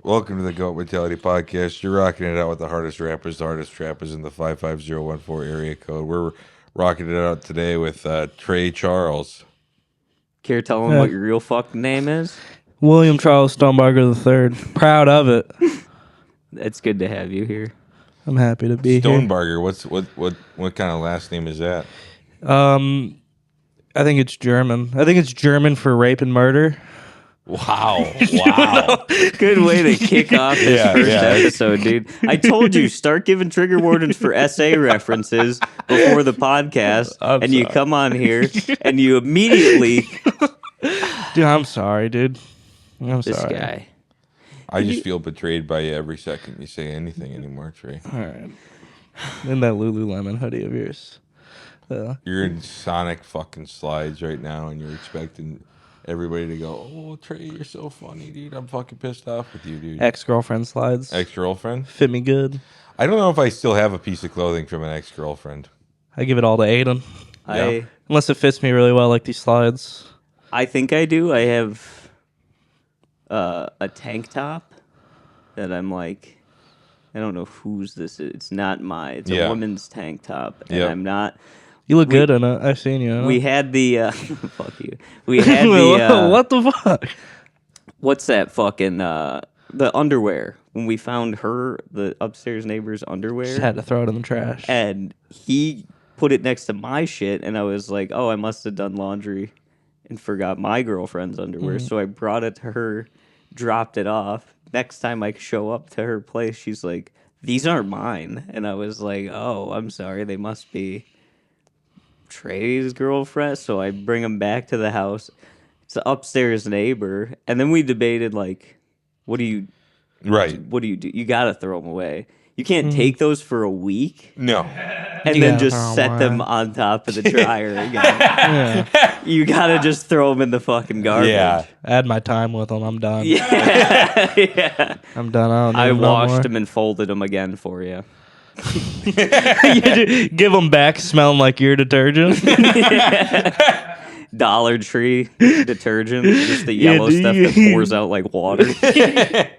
Welcome to the Goat Mentality Podcast. You're rocking it out with the hardest rappers in the 55014 area code. We're rocking it out today with Trey Charles. Care tell him what your real fucking name is? William Charles Stonebarger III. Proud of it. It's good to have you here. I'm happy to be here. Stonebarger, what kind of last name is that? I think it's German. I think it's German for rape and murder. Wow. Good way to kick off this first episode, dude. I told you, start giving trigger warnings for essay references before the podcast, you come on here and you immediately... Dude, I'm sorry, dude. I'm this sorry. guy. I just feel betrayed by you every second you say anything anymore, Trey. All right. In that Lululemon hoodie of yours. You're in Sonic fucking slides right now, and you're expecting everybody to go, "Oh, Trey, you're so funny, dude. I'm fucking pissed off with you, dude." Ex-girlfriend slides. Ex-girlfriend? Fit me good. I don't know if I still have a piece of clothing from an ex-girlfriend. I give it all to Aiden. Yeah. Unless it fits me really well like these slides. I think I do. I have a tank top that I'm like, I don't know whose this is. It's not mine. It's a woman's tank top. And I'm not... You look good in it. I've seen you. We had the... fuck you. We had the... what the fuck? What's that fucking... the underwear. When we found the upstairs neighbor's underwear. Just had to throw it in the trash. And he put it next to my shit. And I was like, oh, I must have done laundry and forgot my girlfriend's underwear. So I brought it to her, dropped it off. Next time I show up to her place, she's like, these aren't mine. And I was like, oh, I'm sorry. They must be Trey's girlfriend. So I bring them back to the house. It's the upstairs neighbor. And then we debated, like, what do you do? You got to throw them away. You can't take those for a week. No. And then just set them on top of the dryer again. You got to just throw them in the fucking garbage. Yeah. Add my time with them. I'm done. Yeah. I'm done. I washed them and folded them again for you. You give them back smelling like your detergent. Dollar Tree detergent, just the yellow stuff that pours out like water.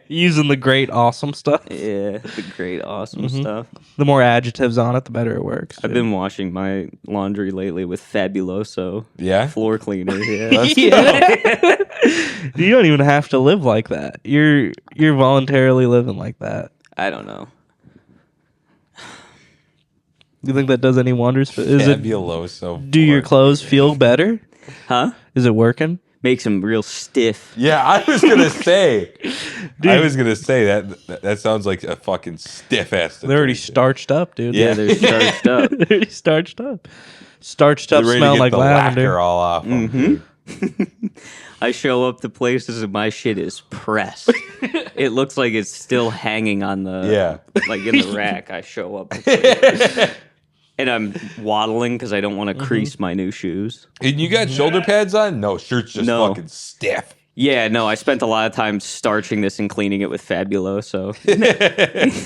Using the great awesome stuff. Yeah, the great awesome stuff. The more adjectives on it, the better it works. I've been washing my laundry lately with Fabuloso floor cleaner. Yeah. You don't even have to live like that. You're voluntarily living like that. I don't know. You think that does any wonders? Fabuloso. Do your clothes feel better? Huh? Is it working? Makes them real stiff. Yeah, I was gonna say. That sounds like a fucking stiff ass. They're already starched up, dude. Yeah, they're starched up. They're already starched up. Starched up, They're ready smell to get like the lavender. lacquer all off. I show up to places and my shit is pressed. It looks like it's still hanging on the like in the rack. I show up. And I'm waddling because I don't want to crease my new shoes. And you got shoulder pads on? No, shirt's just fucking stiff. Yeah, no, I spent a lot of time starching this and cleaning it with Fabuloso.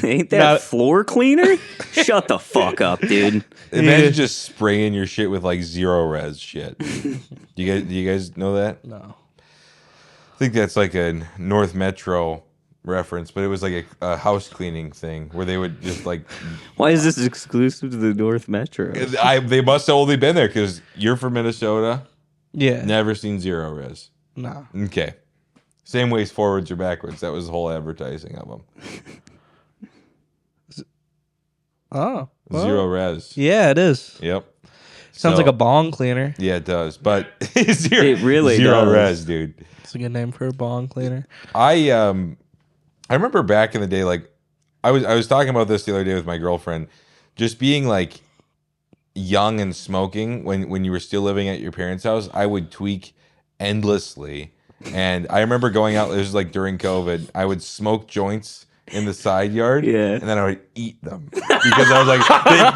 Ain't that floor cleaner? Shut the fuck up, dude. Imagine just spraying your shit with like zero res shit. Do you guys know that? No. I think that's like a North Metro reference, but it was like a house cleaning thing where they would just like... Why is this exclusive to the North Metro? They must have only been there because you're from Minnesota. Yeah. Never seen zero res. No. Okay. Same ways forwards or backwards. That was the whole advertising of them. Oh. Well, Zero res. yeah, it is. Yep. Sounds like a bong cleaner. Yeah, it does. But It really zero does. res, dude. It's a good name for a bong cleaner. I remember back in the day, like I was talking about this the other day with my girlfriend, just being like young and smoking when you were still living at your parents' house. I would tweak endlessly, and I remember going out. It was like during COVID. I would smoke joints in the side yard, and then I would eat them because I was like,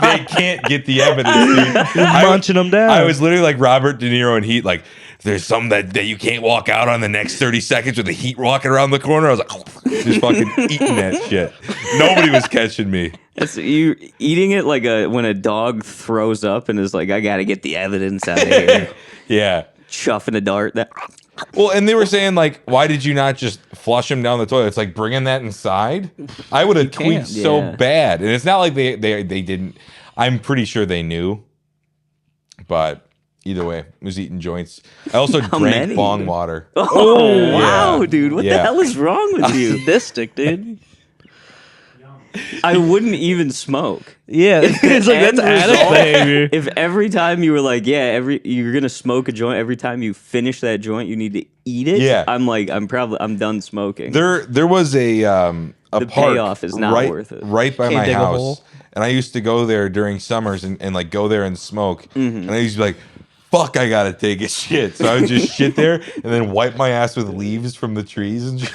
they can't get the evidence, dude. Munching them down. I was literally like Robert De Niro in Heat, like. There's some that you can't walk out on the next 30 seconds with the heat walking around the corner. I was like, just fucking eating that shit. Nobody was catching me. It's you eating it like when a dog throws up and is like, I got to get the evidence out of here. Yeah. Chuffing a dart. Well, and they were saying like, why did you not just flush him down the toilet? It's like bringing that inside. I would have tweaked so bad, and it's not like they didn't. I'm pretty sure they knew, but either way, I was eating joints. I also drank bong water. Oh wow, dude! What the hell is wrong with you? Sadistic, dude. I wouldn't even smoke. Yeah, it's like that's addict behavior. If every time you were like, you're gonna smoke a joint, every time you finish that joint, you need to eat it. Yeah, I'm done smoking. There was a the park payoff is not worth it. Right by my house, and I used to go there during summers and like go there and smoke, and I used to be like, fuck, I gotta take a shit. So I would just shit there and then wipe my ass with leaves from the trees and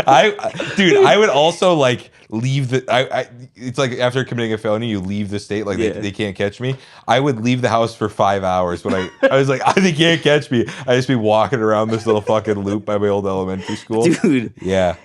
I would also like leave it's like after committing a felony, you leave the state, like they can't catch me. I would leave the house for 5 hours when I was like, they can't catch me. I just be walking around this little fucking loop by my old elementary school. Dude. Yeah.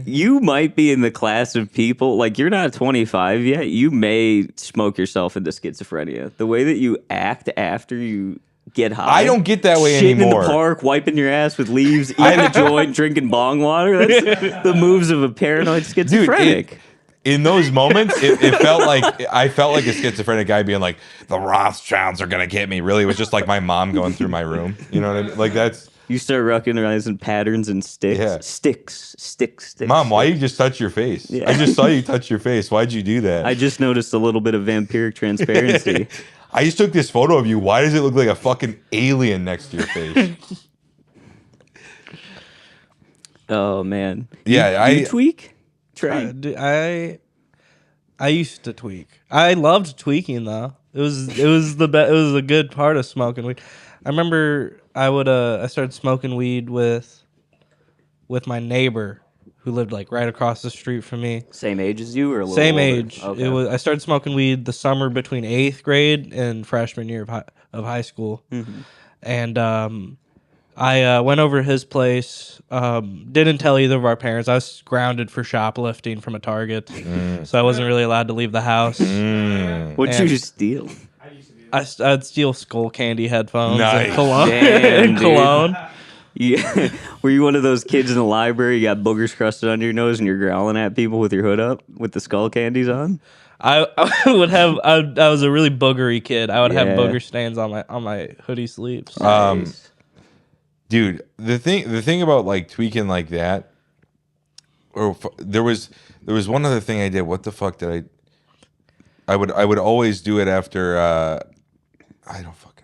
You might be in the class of people, like you're not 25 yet. You may smoke yourself into schizophrenia. The way that you act after you get high. I don't get that way anymore. Shitting in the park, wiping your ass with leaves, eating a joint, drinking bong water. That's the moves of a paranoid schizophrenic. Dude, in those moments, it felt like I felt like a schizophrenic guy being like, the Rothschilds are gonna get me. Really, it was just like my mom going through my room. You know what I mean? Like that's. You start recognizing patterns and sticks. Yeah. Sticks. Mom, why you just touch your face? Yeah. I just saw you touch your face. Why'd you do that? I just noticed a little bit of vampiric transparency. I just took this photo of you. Why does it look like a fucking alien next to your face? Oh man. Yeah, you tweak? Trey? I used to tweak. I loved tweaking though. It was a good part of smoking weed. I remember I started smoking weed with my neighbor who lived like right across the street from me. Same age as you or a little Same older? age. Okay. I started smoking weed the summer between 8th grade and freshman year of high school. Mm-hmm. And I went over to his place. Didn't tell either of our parents. I was grounded for shoplifting from a Target. So I wasn't really allowed to leave the house. What'd you steal? I'd steal skull candy headphones nice. and cologne. Damn, cologne. Yeah. Were you one of those kids in the library? You got boogers crusted under your nose and you're growling at people with your hood up with the skull candies on? I was a really boogery kid. I would have booger stains on my hoodie sleeves. Nice. Dude, the thing about like tweaking like that, or there was one other thing I did. What the fuck did I would always do it after. I don't fucking.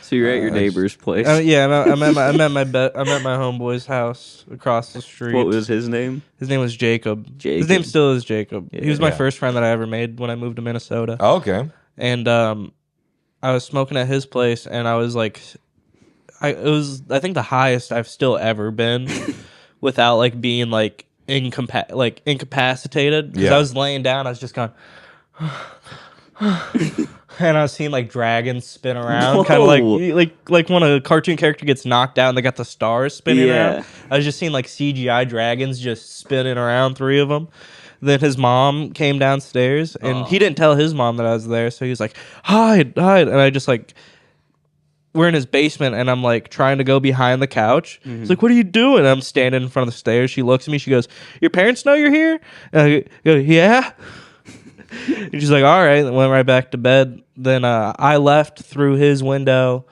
So you're at your neighbor's place. Yeah, I'm at my homeboy's house across the street. What was his name? His name was Jacob. His name still is Jacob. Yeah. He was my first friend that I ever made when I moved to Minnesota. Oh, okay. And I was smoking at his place, and I was like, I think the highest I've still ever been, without like being like incapacitated. Because I was laying down, I was just going. And I was seeing like dragons spin around, kind of like when a cartoon character gets knocked out and they got the stars spinning around. I was just seeing like CGI dragons just spinning around, 3 of them. Then his mom came downstairs, and he didn't tell his mom that I was there, so he was like, hide, and I just like, we're in his basement, and I'm like trying to go behind the couch. He's like, what are you doing? I'm standing in front of the stairs. She looks at me, she goes, your parents know you're here? And I go, yeah. And she's like, all right. Went right back to bed. Then I left through his window,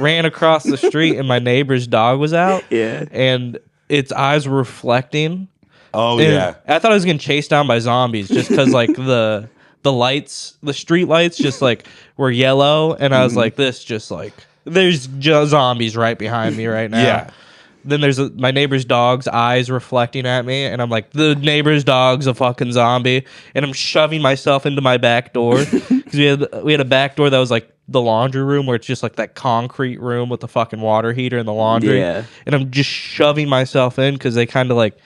ran across the street, and my neighbor's dog was out. Yeah. And its eyes were reflecting. Oh, and yeah. I thought I was getting chased down by zombies just because, like, the lights, the street lights just, like, were yellow. And I was like, this just, like, there's just zombies right behind me right now. Yeah. Then there's my neighbor's dog's eyes reflecting at me, and I'm like, the neighbor's dog's a fucking zombie, and I'm shoving myself into my back door because we had a back door that was like the laundry room, where it's just like that concrete room with the fucking water heater and the laundry, and I'm just shoving myself in because they kind of like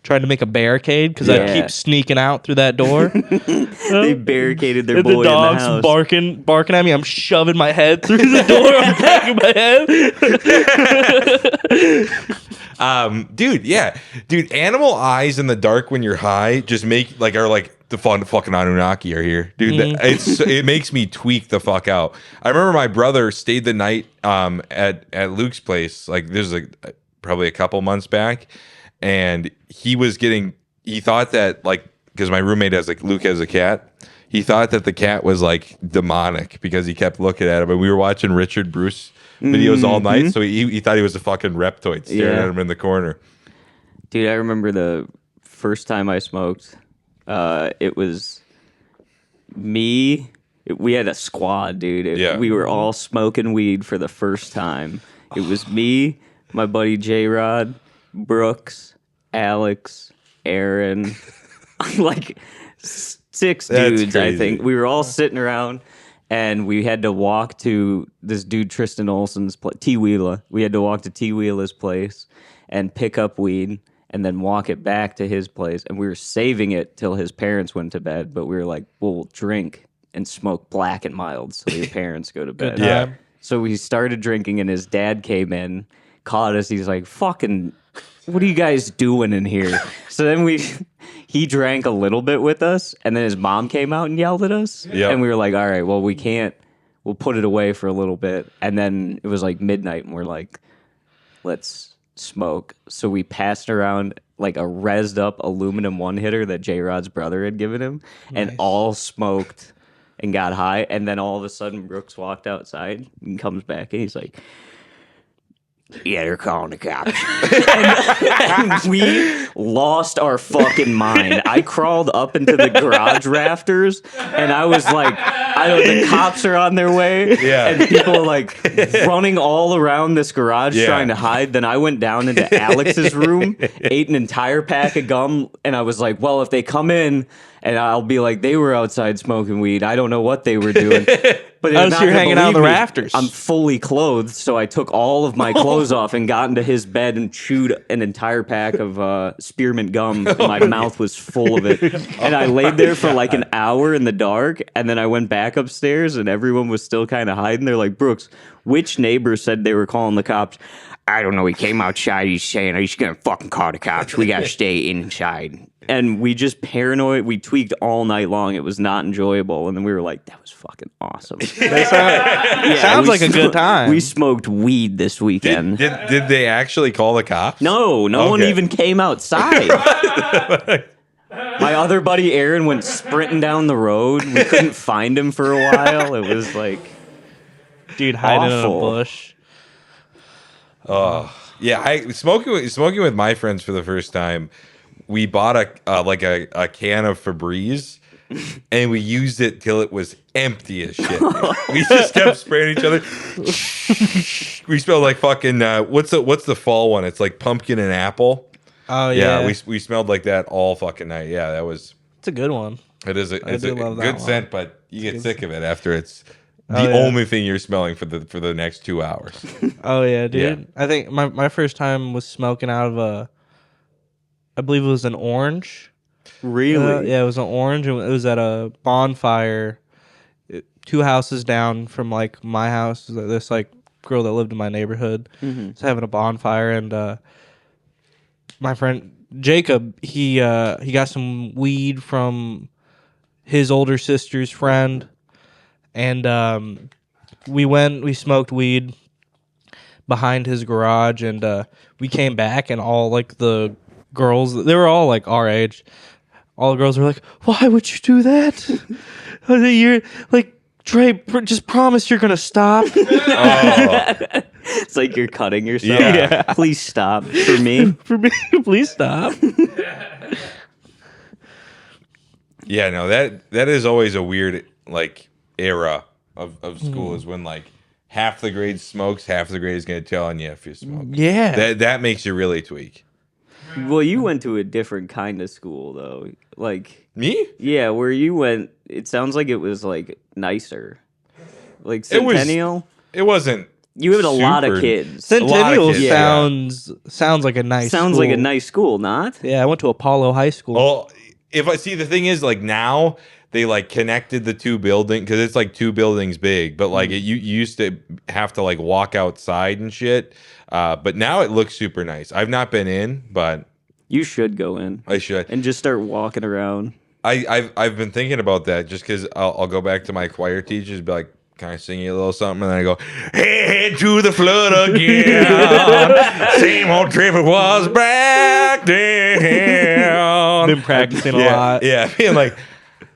tried to make a barricade because I keep sneaking out through that door. They barricaded their boy the dog's in the house. barking at me. I'm shoving my head through the door. I'm backing my head. Dude, animal eyes in the dark when you're high just make like are like the fucking Anunnaki are here, dude. It makes me tweak the fuck out. I remember my brother stayed the night at Luke's place. Like this is probably a couple months back, and he thought that like because my roommate Luke has a cat. He thought that the cat was like demonic because he kept looking at him, and we were watching Richard Bruce videos all night, so he thought he was a fucking reptoid staring at him in the corner. Dude, I remember the first time I smoked. It was me. We had a squad, dude. We were all smoking weed for the first time. It was me, my buddy J-Rod, Brooks, Alex, Aaron, like 6 dudes, I think. We were all sitting around, and we had to walk to this dude Tristan Olson's place, T. Wheeler. We had to walk to T. Wheeler's place and pick up weed and then walk it back to his place. And we were saving it till his parents went to bed, but we were like, we'll drink and smoke Black and Mild so your parents go to bed. Yeah. So we started drinking, and his dad came in, caught us. He's like, fucking, what are you guys doing in here? So then he drank a little bit with us, and then his mom came out and yelled at us. Yep. And we were like, all right, well, we'll put it away for a little bit. And then it was like midnight, and we're like, let's smoke. So we passed around like a rezzed up aluminum one hitter that J-Rod's brother had given him, and all smoked and got high. And then all of a sudden Brooks walked outside and comes back, and he's like, yeah, they're calling the cops. and we lost our fucking mind. I crawled up into the garage rafters, and I was like, the cops are on their way. Yeah. And people are like running all around this garage trying to hide. Then I went down into Alex's room, ate an entire pack of gum, and I was like, well, if they come in, and I'll be like, they were outside smoking weed. I don't know what they were doing. But you're hanging out on the rafters. I'm fully clothed, so I took all of my clothes off and got into his bed and chewed an entire pack of spearmint gum. And my mouth was full of it. And I laid there for like an hour in the dark, and then I went back upstairs, and everyone was still kind of hiding. They're like, Brooks, which neighbor said they were calling the cops? I don't know. He came outside. He's saying, he's going to fucking call the cops. We got to stay inside. And we just paranoid. We tweaked all night long. It was not enjoyable. And then we were like, that was fucking awesome. Sounds like a good time. We smoked weed this weekend. Did they actually call the cops? No one even came outside. My other buddy Aaron went sprinting down the road. We couldn't find him for a while. It was like, dude, hiding awful. in a bush. Oh yeah, smoking with my friends for the first time. We bought a can of Febreze, and we used it till it was empty as shit. We just kept spraying each other. We smelled like fucking what's the fall one? It's like pumpkin and apple. Oh yeah. We smelled like that all fucking night. Yeah, that was. It's a good one. It is. It's a good scent, but you get sick of it after it's Oh, the only thing you're smelling for the next 2 hours. Oh yeah, dude. Yeah. I think my first time was smoking out of I believe it was an orange. really? Yeah, it was an orange, and it was at a bonfire, 2 houses down from like my house. This like girl that lived in my neighborhood was having a bonfire, and my friend Jacob, he got some weed from his older sister's friend, and we smoked weed behind his garage, and we came back, and all like the girls, they were all like our age. All the girls were like, "Why would you do that? You're like, Trey, just promise you're gonna stop." It's like you're cutting yourself. Yeah. Please stop. For me. For me, please stop. Yeah, no, that is always a weird like era of school is when like half the grade smokes, half the grade is gonna tell on you if you smoke. Yeah. That makes you really tweak. Well, you went to a different kind of school, though. Like, Me? yeah, where you went, it sounds like it was like nicer. Like It was- Centennial. It wasn't. You had a lot of super- kids. Centennial kids, sounds like a nice Sounds school. like a nice school, not? Yeah, I went to Apollo High School. Well, if I see the thing is like now they like connected the two buildings because it's like two buildings big, but like you used to have to like walk outside and shit. But now it looks super nice. I've not been in, but You should go in I should. and just start walking around. I've been thinking about that just because I'll go back to my choir teachers and be like, can I sing you a little something? And then I go, head to the flood again. Same old trip it was back then. Been practicing a lot. Yeah, being like,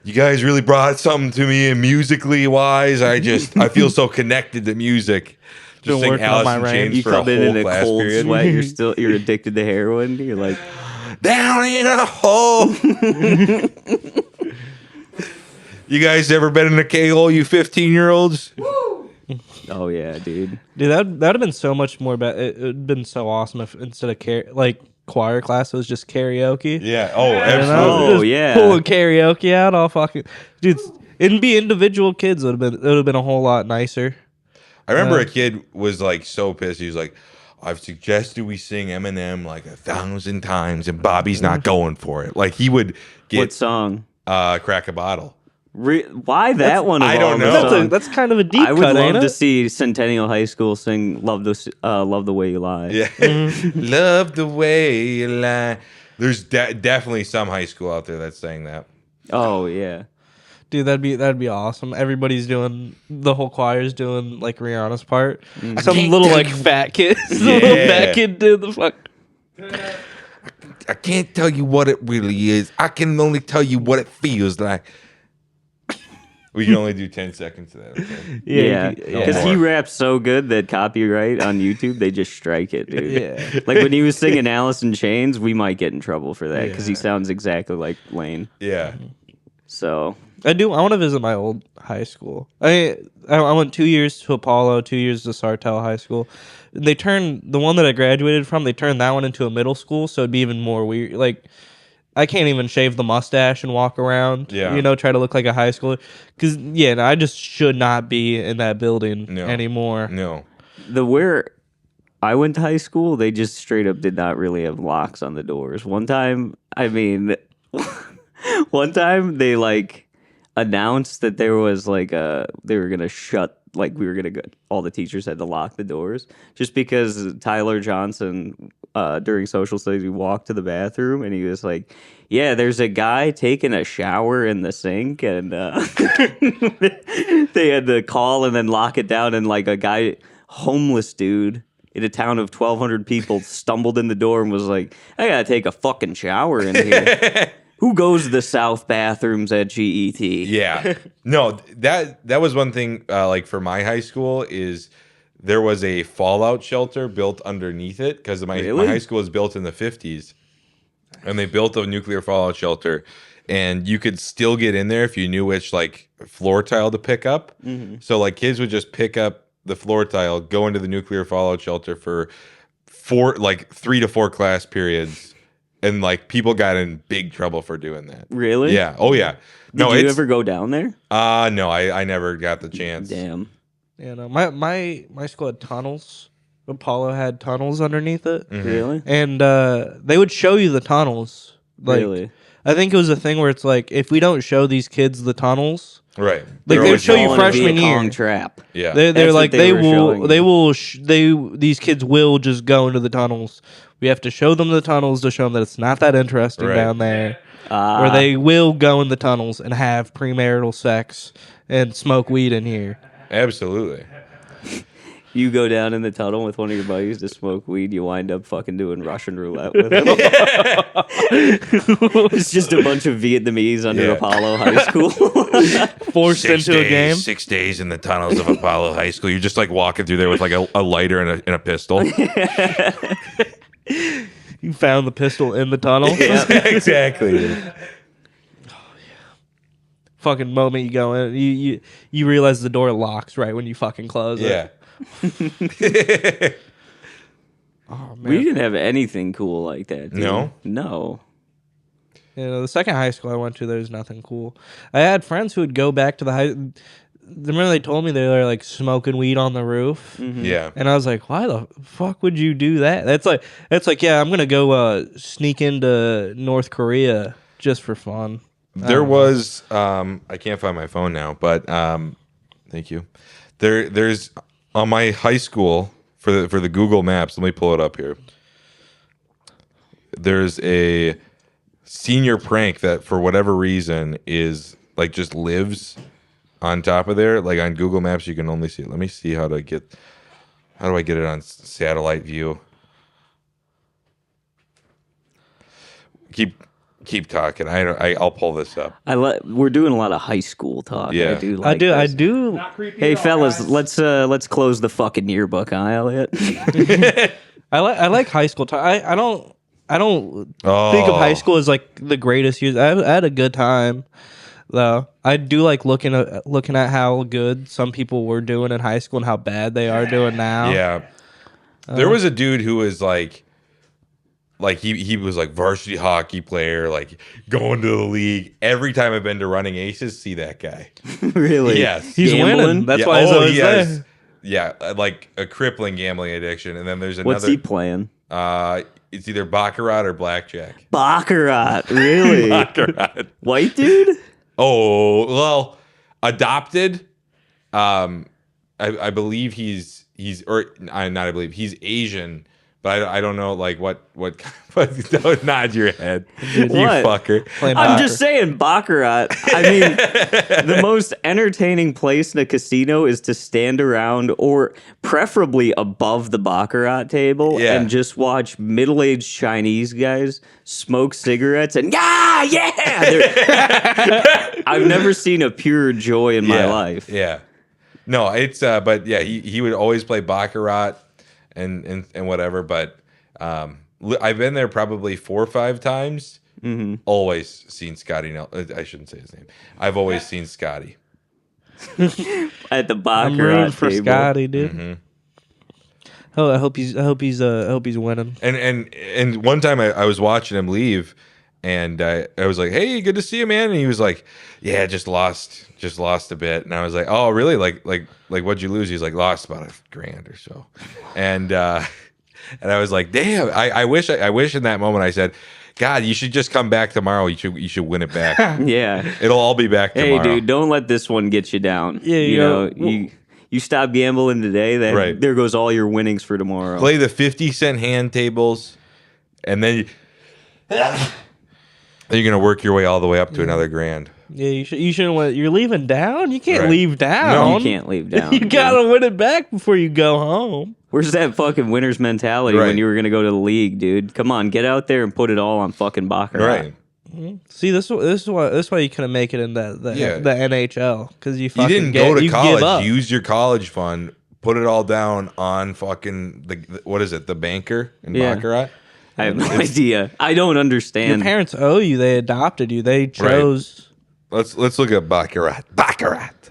you guys really brought something to me, and musically wise, I feel so connected to music. Just sing working on my Alice in range. Chains You for a come in whole a class cold period. sweat. You're addicted to heroin. You're like, Down in a hole. You guys ever been in a K-hole, you 15-year-olds? oh yeah, dude. Dude, that would have been so much more better. It would been so awesome if instead of choir class, it was just karaoke. Yeah. Oh, You know? absolutely. Oh, Just yeah. pulling karaoke out all fucking dude. It'd be individual kids. It would have been a whole lot nicer. I remember a kid was like so pissed. He was like, I've suggested we sing Eminem like 1,000 times, and Bobby's not going for it. Like he would What get song? Crack a Bottle. Why that one? Of I don't all the know. songs? That's kind of a deep I would cut, ain't love to it? see Centennial High School sing "Love the Way You Lie." Yeah. Love the way you lie. There's definitely some high school out there that's saying that. Oh yeah. Dude, that'd be awesome. Everybody's doing the whole choir's doing like Rihanna's part. Some can't little tell like you- fat kid, little fat kid did the fuck. I can't tell you what it really is. I can only tell you what it feels like. We can only do 10 seconds of that. Okay? Yeah, you- because he more. raps so good that copyright on YouTube they just strike it, dude. Yeah. Like when he was singing Alice in Chains, we might get in trouble for that because he Yeah. sounds exactly like Lane. Yeah. So I want to visit my old high school. I went 2 years to Apollo, 2 years to Sartell High School. They turned the one that I graduated from. They turned that one into a middle school, so it'd be even more weird. Like I can't even shave the mustache and walk around. Yeah. Try to look like a high schooler. Because no, I just should not be in that building anymore. No. where I went to high school, they just straight up did not really have locks on the doors. One time they like announced that there was like they were gonna shut, like we were gonna go, all the teachers had to lock the doors just because Tyler Johnson during social studies we walked to the bathroom and he was like, yeah, there's a guy taking a shower in the sink, and they had to call and then lock it down, and like a guy, homeless dude in a town of 1,200 people, stumbled in the door and was like, I gotta take a fucking shower in here. Who goes to the South bathrooms at GET? Yeah. No, that was one thing, like for my high school, is there was a fallout shelter built underneath it because my high school was built in the 50s. And they built a nuclear fallout shelter, and you could still get in there if you knew which like floor tile to pick up. Mm-hmm. So like kids would just pick up the floor tile, go into the nuclear fallout shelter for 3 to 4 class periods, and like people got in big trouble for doing that. Really? Yeah. Oh yeah. Did you ever go down there? No, I never got the chance. Damn. My school had tunnels. Apollo had tunnels underneath it. Mm-hmm. Really? And they would show you the tunnels. Like, Really? I think it was a thing where it's like, if we don't show these kids the tunnels, Right. Like, They're they always show you going- Falling into freshman a Kong year. trap. Yeah. they're That's like what they were showing these kids will just go into the tunnels. We have to show them the tunnels to show them that it's not that interesting Right. down there. Or they will go in the tunnels and have premarital sex and smoke weed in here. Absolutely. You go down in the tunnel with one of your buddies to smoke weed, you wind up fucking doing Russian roulette with him. It's just a bunch of Vietnamese under Yeah. Apollo High School. Forced into a game. 6 days in the tunnels of Apollo High School. You're just like walking through there with like a lighter and a pistol. You found the pistol in the tunnel. Exactly. Fucking moment you go in, you realize the door locks right when you fucking close it. Yeah. Oh man. We didn't have anything cool like that. Dude. No? No. The second high school I went to, there's nothing cool. I had friends who would go back to the high. Remember they told me they were like smoking weed on the roof, Yeah. and I was like, "Why the fuck would you do that?" That's like, yeah, I'm gonna go sneak into North Korea just for fun. There was I can't find my phone now, but thank you. There's on my high school for the Google Maps. Let me pull it up here. There's a senior prank that for whatever reason is like just lives on top of there. Like on Google Maps, you can only see it. Let me see how do I get it on satellite view? Keep talking. I'll pull this up. We're doing a lot of high school talk. Yeah. I do. Not creepy Hey at all, fellas, guys. let's close the fucking yearbook, huh, Elliot? I like high school time. I don't Oh. think of high school as like the greatest years. I had a good time though. I do like looking at how good some people were doing in high school and how bad they are doing now. Yeah. There was a dude who was like he was like varsity hockey player, like going to the league. Every time I've been to Running Aces, see that guy. Really? Yes. He's Gambling? winning. That's Yeah, why he's always he there. has, yeah, like a crippling gambling addiction. And then there's another. What's he playing? It's either baccarat or blackjack. Baccarat. Really? Baccarat. White dude? Oh well, adopted. I believe he's Asian, but I don't know like what don't nod your head, you What? fucker. Playing I'm poker. just saying, baccarat. I mean, the most entertaining place in a casino is to stand around, or preferably above the baccarat table, Yeah. and just watch middle-aged Chinese guys smoke cigarettes and yeah. I've never seen a pure joy in my life. Yeah. No, it's but yeah, he would always play baccarat and whatever. But I've been there probably 4 or 5 times. Mm-hmm. Always seen Scotty. I shouldn't say his name. I've always seen Scotty At the I'm baccarat rooting for table. Scotty, dude. Mm-hmm. Oh, I hope he's winning. And one time I was watching him leave, and I was like, "Hey, good to see you, man." And he was like, "Yeah, just lost a bit." And I was like, "Oh, really? Like what'd you lose?" He's like, "Lost about $1,000 or so." And I was like, "Damn!" I wish in that moment I said, "God, you should just come back tomorrow. You should win it back. Yeah. It'll all be back tomorrow." Hey, dude, don't let this one get you down. Yeah, you know, you stop gambling today, then Right. there goes all your winnings for tomorrow. Play the 50-cent hand tables, and then you're gonna work your way all the way up to another $1,000. Yeah, you shouldn't. You're leaving down. You can't Right. leave down. No, You can't leave down. You dude. gotta win it back before you go home. Where's that fucking winner's mentality Right. when you were gonna go to the league, dude? Come on, get out there and put it all on fucking baccarat. Right. See, this is why you couldn't make it in the Yeah. NHL because you You fucking didn't go to you give college. up. Use your college fund. Put it all down on fucking the what is it? The banker in Yeah. baccarat. I have no idea. I don't Your understand. parents owe you. They adopted you. They chose. Let's look at baccarat. Baccarat.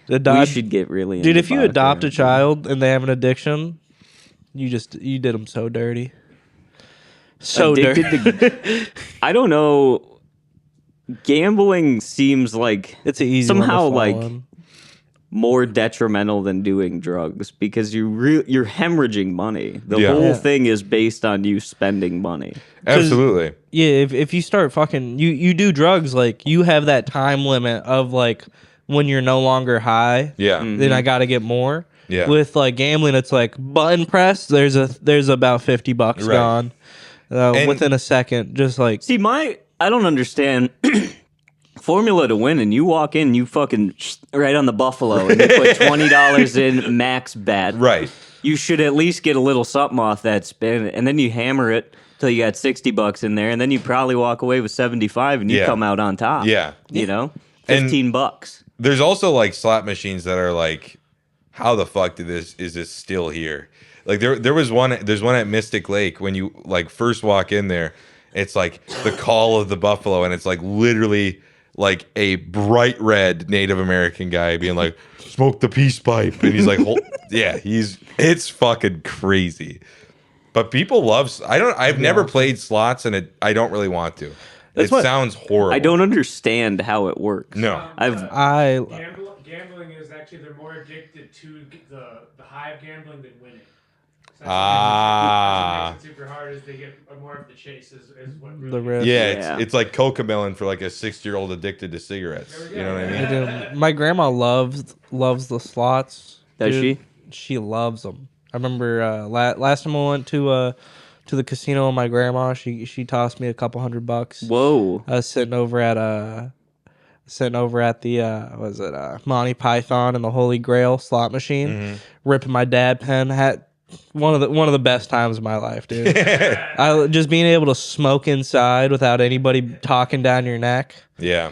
We Adopt- should get really Dude, into if you adopt a baccarat. child and they have an addiction, you did them so dirty. So dirty. Addicted to, I don't know. Gambling seems like It's an easy somehow one to fall like on. more detrimental than doing drugs because you're hemorrhaging money. The Yeah. whole Yeah. thing is based on you spending money. Absolutely. Yeah, if you start fucking you do drugs, like you have that time limit of like when you're no longer high. Yeah. Then I gotta get more. Yeah. With like gambling, it's like button press. There's about $50 Right. gone And- within a second. Just like See, I don't understand formula to win, and you walk in, you fucking right on the buffalo, and you put $20 in max bet. Right. You should at least get a little something off that spin, and then you hammer it till you got $60 in there, and then you probably walk away with 75, and you Yeah. come out on top. Yeah. You know, And- $15. There's also like slot machines that are like, how the fuck is this still here? Like there's one at Mystic Lake when you like first walk in there, it's like the call of the buffalo, and it's like literally like a bright red Native American guy being like, smoke the peace pipe, and he's like, yeah, it's fucking crazy. But people love. I've never played slots, and I don't really want to. That's what- sounds horrible. I don't understand how it works. No. Gambling is actually they're more addicted to the high of gambling than winning. So Ah. what makes it super hard is they get more of the chase is what really the risk. Yeah, Yeah. it's like Cocomelon for like a 6-year-old addicted to cigarettes. You know what I mean? I do. My grandma loves the slots. Does dude. She loves them. I remember last time I went to to the casino with my grandma. She tossed me a couple $100. Whoa. I was sitting over at the Monty Python and the Holy Grail slot machine, ripping my dad pen. Had one of the best times of my life, dude. I just being able to smoke inside without anybody talking down your neck. Yeah.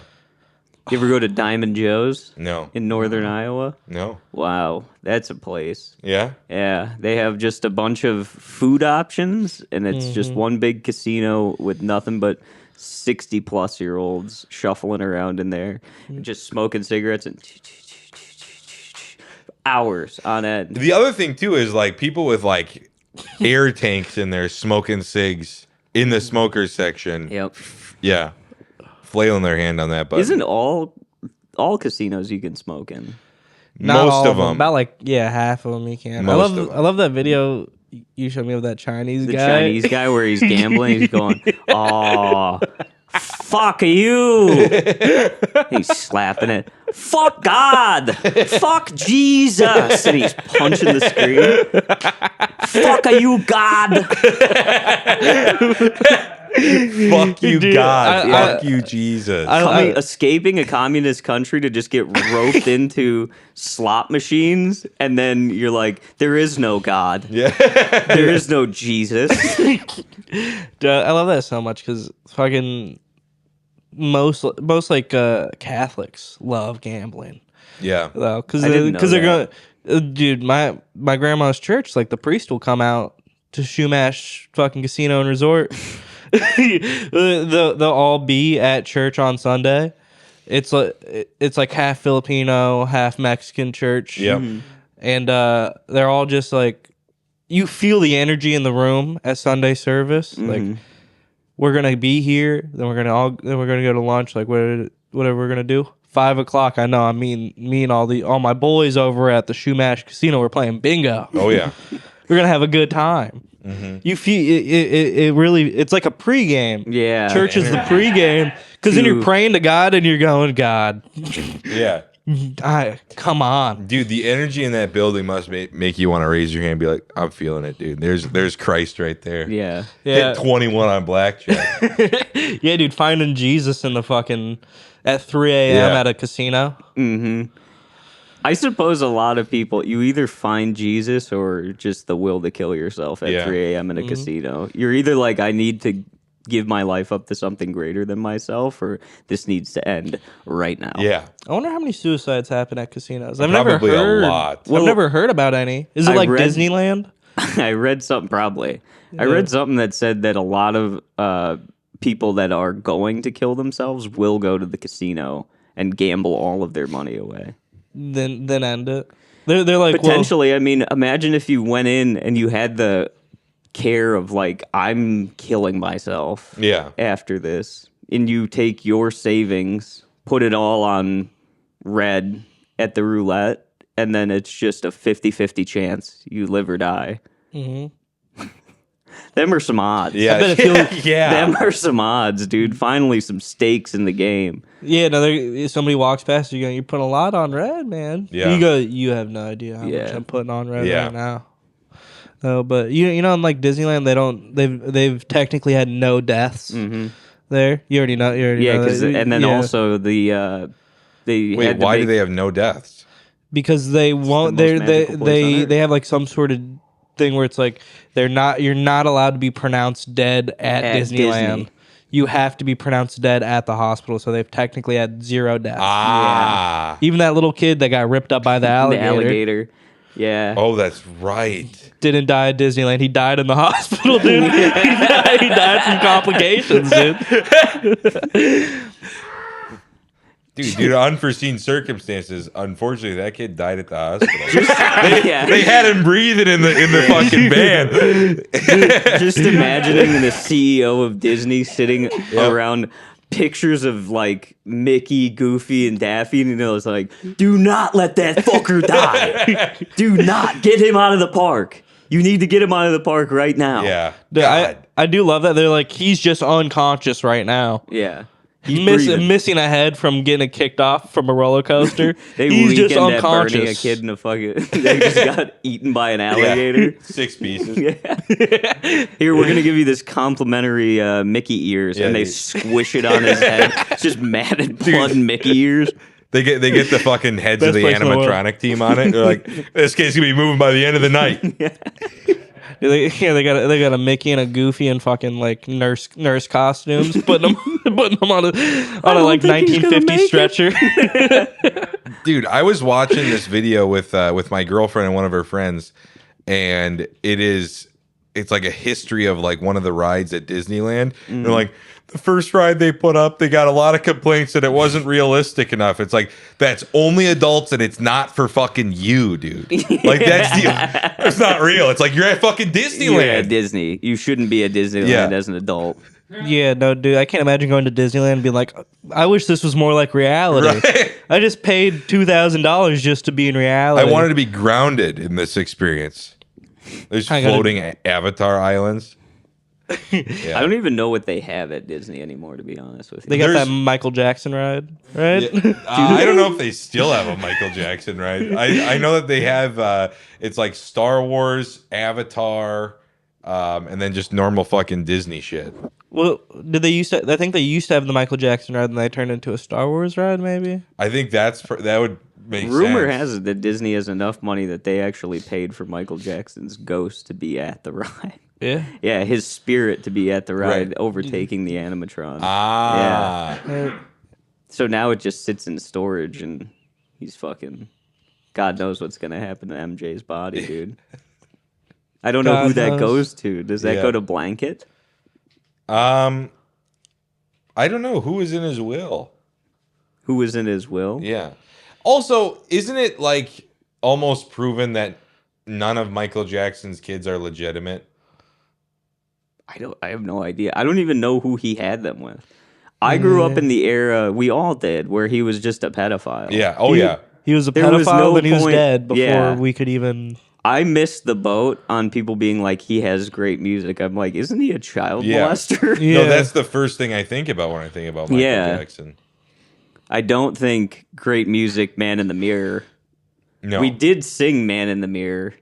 You ever go to Diamond Joe's? No. In northern Iowa? No. Wow, that's a place. Yeah. Yeah, they have just a bunch of food options, and it's just one big casino with nothing but 60-plus-year-olds shuffling around in there, just smoking cigarettes and hours on end. The other thing too is like people with like air tanks in there smoking cigs in the smokers section. Yep. Yeah. Flailing their hand on that button. Isn't all casinos you can smoke in? Not Most all of them. About half of them you can. Most of them. I love that video you showed me of that Chinese The guy. Chinese guy where he's gambling, he's going, "Oh, fuck you!" He's slapping it. Fuck God! Fuck Jesus! And he's punching the screen. Fuck you, God! Fuck you, Dude, God. I- Fuck you, Jesus. Escaping a communist country to just get roped into slot machines, and then you're like, there is no God. yeah. There is no Jesus. Dude, I love that so much because fucking most Catholics love gambling. Yeah. Because I didn't know they're going. that. Dude, my grandma's church, like the priest will come out to Shumash fucking casino and resort. They'll all be at church on Sunday. It's like half Filipino, half Mexican church. Yep. And they're all just like, you feel the energy in the room at Sunday service. Like, we're gonna be here, then we're gonna go to lunch. Like whatever we're gonna do. 5 o'clock. I know. I mean all my boys over at the Shumash Casino. We're playing bingo. Oh yeah. We're gonna have a good time. You feel it really. It's like a pregame. Yeah. Church is the pregame because then you're Dude. praying to God and you're going, God, Yeah. come on. Dude, the energy in that building must make you want to raise your hand and be like, I'm feeling it, dude. There's Christ right there. Yeah. Yeah, Hit 21 on blackjack. yeah, dude. Finding Jesus in the fucking at 3 a.m. Yeah. at a casino. I suppose a lot of people, you either find Jesus or just the will to kill yourself at Yeah. 3 a.m. in a casino. You're either like, I need to give my life up to something greater than myself, or this needs to end right now. Yeah. I wonder how many suicides happen at casinos. I've Probably never heard a lot. I've never heard about any. Is it I like read- Disneyland? I read something, probably. I read something that said that a lot of people that are going to kill themselves will go to the casino and gamble all of their money away. Then end it. They're like, well, Potentially, I mean, imagine if you went in and you had the care of like, I'm killing myself Yeah. after this, and you take your savings, put it all on red at the roulette, and then it's just a 50-50 chance you live or die. Them are some odds. Yeah. I bet it feels- Them are some odds, dude. Finally, some stakes in the game. yeah, no, somebody walks past you going, you're putting a lot on red, man. Yeah. You go, you have no idea how much Yeah. I'm putting on red Yeah. right now. No, but you know, in like Disneyland, they've technically had no deaths there. You already know. Yeah, know because that. and then Yeah. also they Wait, had to why do make- they have no deaths? because they won't. the most They magical place on Earth. they have like some sort of thing where it's like you're not allowed to be pronounced dead at Disneyland. Disney. You have to be pronounced dead at the hospital. So they've technically had 0 deaths. Ah. Even that little kid that got ripped up by the the alligator, alligator? Yeah. Oh, that's right. didn't die at Disneyland. He died in the hospital, dude. He died from complications, dude. Dude, due to unforeseen circumstances, unfortunately, that kid died at the hospital. Yeah. They had him breathing in the fucking van. Just imagining the CEO of Disney sitting around pictures of like Mickey, Goofy, and Daffy, and you know, it's like, do not let that fucker die. Do not get him out of the park. You need to get him out of the park right now. Yeah. Dude, God. I do love that. They're like, he's just unconscious right now. Yeah. missing a head from getting kicked off from a roller coaster. He's just unconscious. Burning a kid in a fucking. They just got eaten by an alligator. 6 pieces. Here, we're gonna give you this complimentary Mickey ears, and they squish it on his head. It's just matted blood and Mickey ears. They get the fucking heads of the animatronic team on it. They're like, this kid's gonna be moving by the end of the night. They got a Mickey and a Goofy and fucking like nurse costumes, putting them on a like 1950s stretcher. Dude, I was watching this video with my girlfriend and one of her friends, and it's like a history of like one of the rides at Disneyland. Mm. They're like, the first ride they put up, they got a lot of complaints that it wasn't realistic enough. It's like, that's only adults and it's not for fucking you, dude. Like, that's not real. It's like, you're at fucking Disneyland. You're at Disney. You shouldn't be at Disneyland as an adult. Yeah, no, dude. I can't imagine going to Disneyland and being like, I wish this was more like reality. Right? I just paid $2,000 just to be in reality. I wanted to be grounded in this experience. There's floating Avatar islands. Yeah. I don't even know what they have at Disney anymore, to be honest with you. They got that Michael Jackson ride, right? Yeah. I don't know if they still have a Michael Jackson ride. I know that they have, it's like Star Wars, Avatar, and then just normal fucking Disney shit. Well, did they used to? I think they used to have the Michael Jackson ride, and they turned into a Star Wars ride, maybe? I think that would make sense. Rumor has it that Disney has enough money that they actually paid for Michael Jackson's ghost to be at the ride. Yeah? Yeah, his spirit to be at the ride, overtaking the animatron. Ah. Yeah. So now it just sits in storage, and he's fucking... God knows what's going to happen to MJ's body, dude. I don't know who that goes to. Does that go to Blanket? I don't know. Who is in his will? Who was in his will? Yeah. Also, isn't it like almost proven that none of Michael Jackson's kids are legitimate? I have no idea. I don't even know who he had them with. I grew up in the era, we all did, where he was just a pedophile. Yeah. Oh, yeah. He was a pedophile, but he was dead before we could even... I missed the boat on people being like, he has great music. I'm like, isn't he a child molester? Yeah. No, that's the first thing I think about when I think about Michael Jackson. I don't think great music, Man in the Mirror. No. We did sing Man in the Mirror.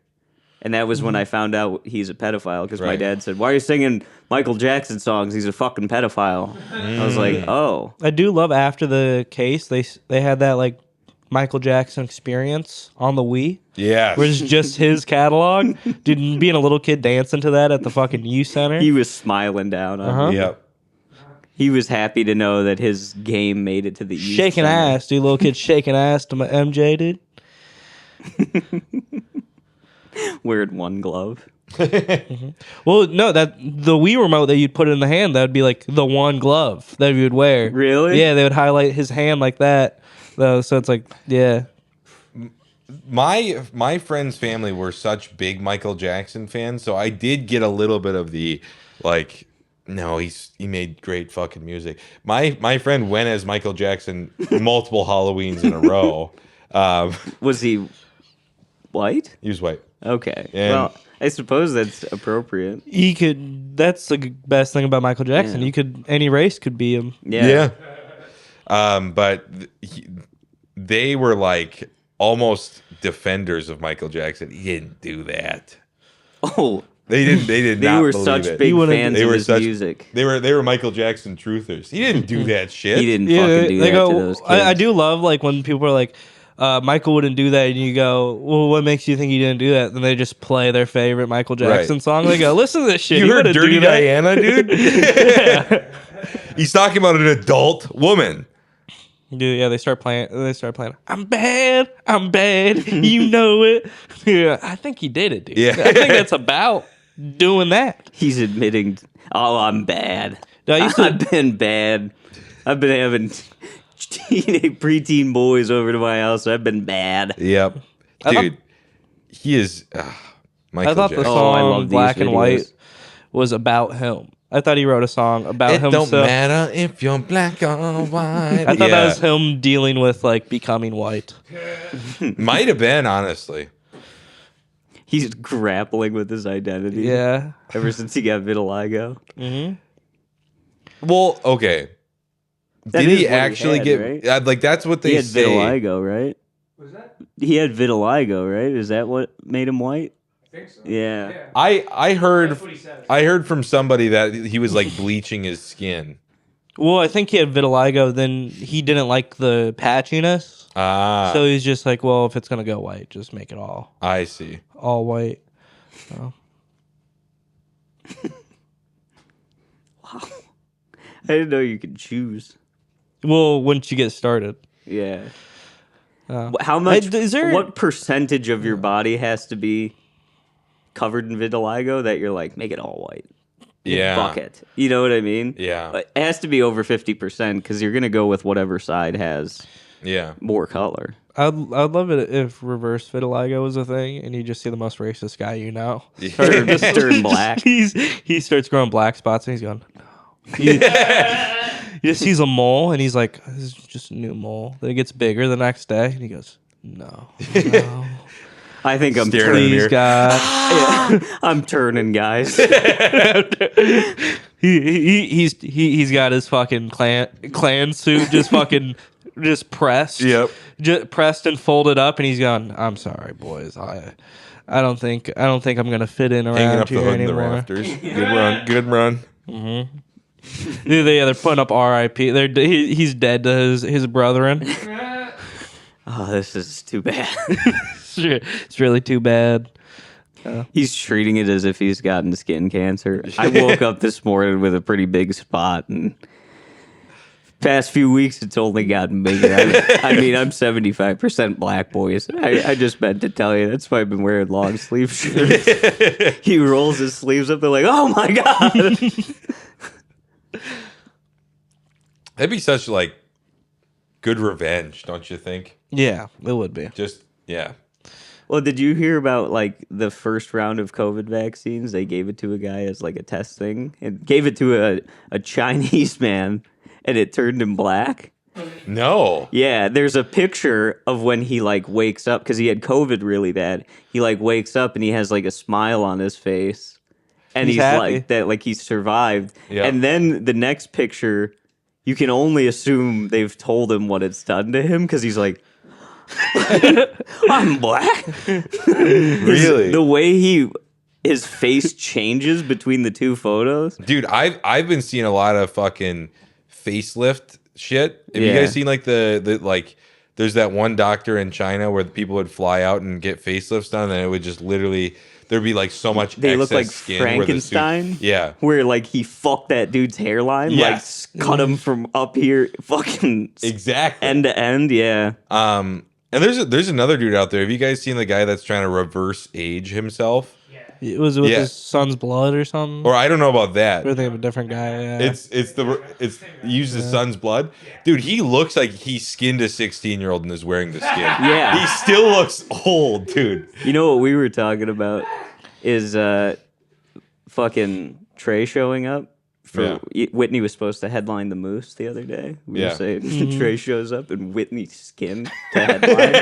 And that was when I found out he's a pedophile, because my dad said, why are you singing Michael Jackson songs? He's a fucking pedophile. I was like, oh. I do love after the case, they had that like Michael Jackson experience on the Wii. Yeah. Where it's just his catalog. Dude, being a little kid dancing to that at the fucking youth center. He was smiling down on me. Yep. He was happy to know that his game made it to the youth shaking center. Ass, dude. Little kid shaking ass to my MJ, dude. Wearing one glove. Well, no, that the Wii remote that you'd put in the hand, that would be like the one glove that you would wear. Really? Yeah, they would highlight his hand like that. So it's like, yeah. My friend's family were such big Michael Jackson fans, so I did get a little bit of the like, no, he made great fucking music. My friend went as Michael Jackson multiple Halloweens in a row. Was he white? He was white. Okay. And well, I suppose that's appropriate. He could. That's the best thing about Michael Jackson. You could, any race could be him. Yeah. But they were like almost defenders of Michael Jackson. He didn't do that. Oh. They did not. They were believe such it. big fans of his music. They were Michael Jackson truthers. He didn't do that shit. He didn't fucking do that to those kids. I do love like when people are like, Michael wouldn't do that, and you go, well, what makes you think he didn't do that? Then they just play their favorite Michael Jackson song. They go, listen to this shit. You heard Dirty Diana, dude? He's talking about an adult woman. Dude, yeah, they start playing. I'm bad. You know it. Yeah, I think he did it, dude. Yeah. I think that's about doing that. He's admitting, I'm bad. No, I've been bad. I've been having preteen boys over to my house. I've been bad. Yep. Dude, he is Michael I thought Jackson. the song Black and White was about him. I thought he wrote a song about himself. It don't matter if you're black or white. I thought that was him dealing with like becoming white. Might have been, honestly. He's grappling with his identity. Yeah. Ever since he got vitiligo. Mm-hmm. Well, okay. That Did is he what actually had, get right? like that's what He they had say? vitiligo, right? Was that? He had vitiligo, right? Is that what made him white? I think so. Yeah. I heard That's what he says. I heard from somebody that he was like bleaching his skin. Well, I think he had vitiligo. Then he didn't like the patchiness, so he's just like, well, if it's gonna go white, just make it I see. all white. So. Wow. I didn't know you could choose. Well, once you get started, Yeah. How much? is there- What percentage of your body has to be covered in vitiligo that you're like, make it all white? Yeah. Fuck it. You know what I mean? Yeah. It has to be over 50% because you're gonna go with whatever side has Yeah. more color. I'd love it if reverse vitiligo was a thing, and you just see the most racist guy you know. Or just turn black. He starts growing black spots, and he's going, no. He just sees a mole, and he's like, this is just a new mole. Then it gets bigger the next day, and he goes, no. I think I'm Staring in the turning. mirror. Please, God. Yeah, I'm turning, guys. He's got his fucking clan suit just fucking just pressed. Yep. Just pressed and folded up, and he's gone, I'm sorry, boys. I don't think I'm gonna fit in Hanging around up the here hood in the anymore. rafters. Good run. Good run. They're putting up R.I.P. He's dead to his brethren. Oh, this is too bad. It's really too bad. He's treating it as if he's gotten skin cancer. I woke up this morning with a pretty big spot, and past few weeks it's only gotten bigger. I mean, I'm 75% black, boys. I just meant to tell you that's why I've been wearing long sleeve shirts. He rolls his sleeves up. They're like, oh my god. That'd be such like good revenge, don't you think? Yeah, it would be. Just yeah. Well, did you hear about like the first round of COVID vaccines? They gave it to a guy as like a test thing, and gave it to a Chinese man, and it turned him black. No. Yeah, there's a picture of when he like wakes up because he had COVID really bad. He like wakes up and he has like a smile on his face, and He's he's happy. like that, like he survived. Yeah. And then the next picture, you can only assume they've told him what it's done to him because he's like, I'm black. Really? The way his face changes between the two photos. Dude, I've been seeing a lot of fucking facelift shit. Have you Yeah. guys seen like the like there's that one doctor in China where the people would fly out and get facelifts done and it would just literally there'd be like so much They look excess like skin where the suit- Frankenstein. yeah. Where like he fucked that dude's hairline, Yes. like cut him from up here, fucking Exactly. end to end. Yeah. And there's another dude out there. Have you guys seen the guy that's trying to reverse age himself? It was with Yeah. his son's blood or something. Or I don't know about that. I think of a different guy. Yeah. It's use the son's blood, dude. He looks like he skinned a 16-year-old and is wearing the skin. Yeah. he still looks old, dude. You know what we were talking about is fucking Trey showing up. Whitney was supposed to headline the Moose the other day. We were saying Trey shows up and Whitney's skin to headline.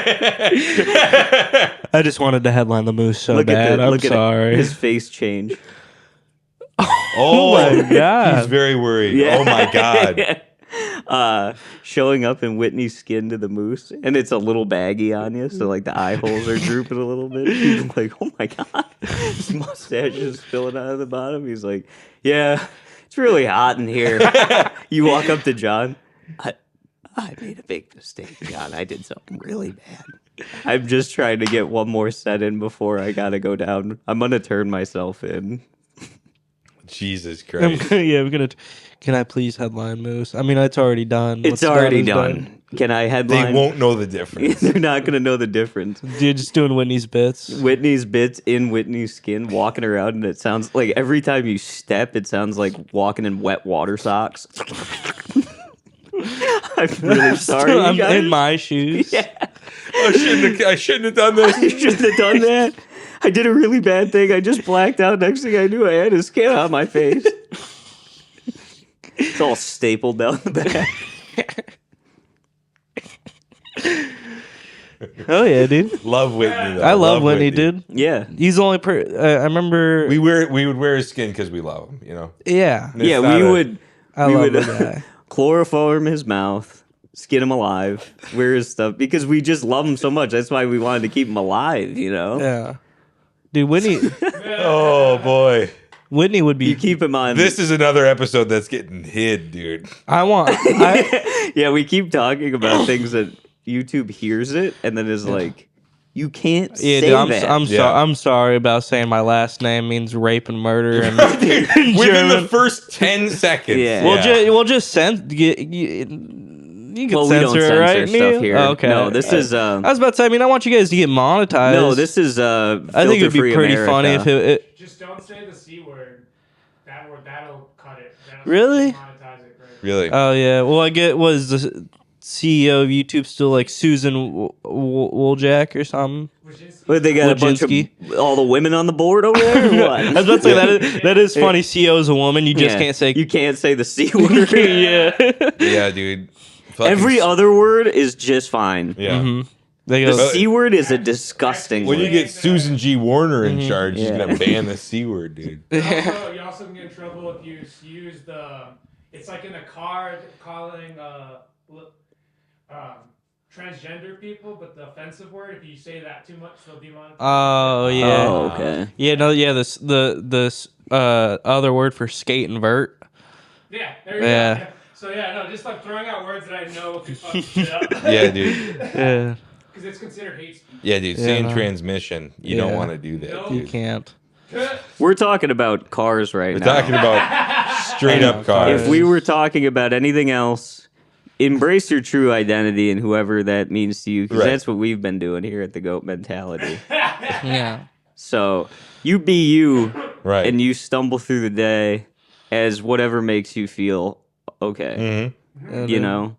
I just wanted to headline the Moose so bad. I'm look at sorry. his face change. Oh my God. he's very worried. Yeah. Oh my god. Showing up in Whitney's skin to the Moose, and it's a little baggy on you, so like the eye holes are drooping a little bit. He's like, "Oh my god, his mustache is spilling out of the bottom." He's like, "Yeah, it's really hot in here." You walk up to John. I made a big mistake, John. I did something really bad. I'm just trying to get one more set in before I gotta go down. I'm gonna turn myself in. Jesus Christ. We're gonna. Can I please headline Moose? I mean, it's already done. It's What's done already is done. Can I They headline? won't know the difference. They're not gonna know the difference. You're just doing Whitney's bits. Whitney's bits in Whitney's skin, walking around, and it sounds like every time you step, it sounds like walking in wet water socks. I'm really sorry. you I'm guys. in my shoes. Yeah, I shouldn't have done this. I shouldn't have done that. I did a really bad thing. I just blacked out. Next thing I knew, I had his skin on my face. It's all stapled down the back. Oh yeah, dude. Love Whitney though. I love Whitney, dude. Yeah. He's the only I remember. We would wear his skin because we love him, you know. Yeah. It's Yeah, not we a- would. I we love would, the guy. chloroform his mouth, skin him alive, wear his stuff, because we just love him so much. That's why we wanted to keep him alive, you know? Yeah. Dude, Whitney Oh boy. Whitney would be You keep him on. This is another episode that's getting hid, dude. Yeah, we keep talking about things that YouTube hears it and then is like, you can't say dude, that. I'm sorry about saying my last name means rape and murder and Within the first 10 seconds. Yeah. We'll just send you can we don't censor it, censor right? stuff Neil? here. Oh, okay. No, this is. I was about to say. I mean, I want you guys to get monetized. No, this is. I think it'd be pretty funny if it Just don't say the C word. That'll cut it. Really? Monetize it, right? Really? Oh yeah. Well, I get was the CEO of YouTube still like Susan Wojcik or something. But they got a bunch of all the women on the board over there. Or what? I was about to say that is funny. CEO is a woman. You just can't say. You can't say the C word. Yeah. Yeah, dude. Fucking Every other word is just fine. Yeah. Mm-hmm. They The go. C word is a disgusting When you word. get Susan G. Warner in charge, she's Yeah. gonna ban the C word, dude. You also can get in trouble if you use the. It's like in a car calling transgender people, but the offensive word. If you say that too much, they'll demonetize. Oh yeah. Oh, okay. Yeah. No. Yeah. This other word for skate and vert. Yeah, there you go. Yeah. Yeah. So no, just like throwing out words that I know could fuck shit up. Yeah, dude. Yeah. Because it's considered hate speech. Yeah, dude. Yeah, Saying no. transmission, you don't Yeah. want to do that, No. You dude. can't. We're talking about cars right We're now. talking about straight up cars. If we were talking about anything else, embrace your true identity and whoever that means to you, because Right. that's what we've been doing here at the Goat Mentality. Yeah. So you be you, Right. and you stumble through the day as whatever makes you feel okay. Mhm. You know?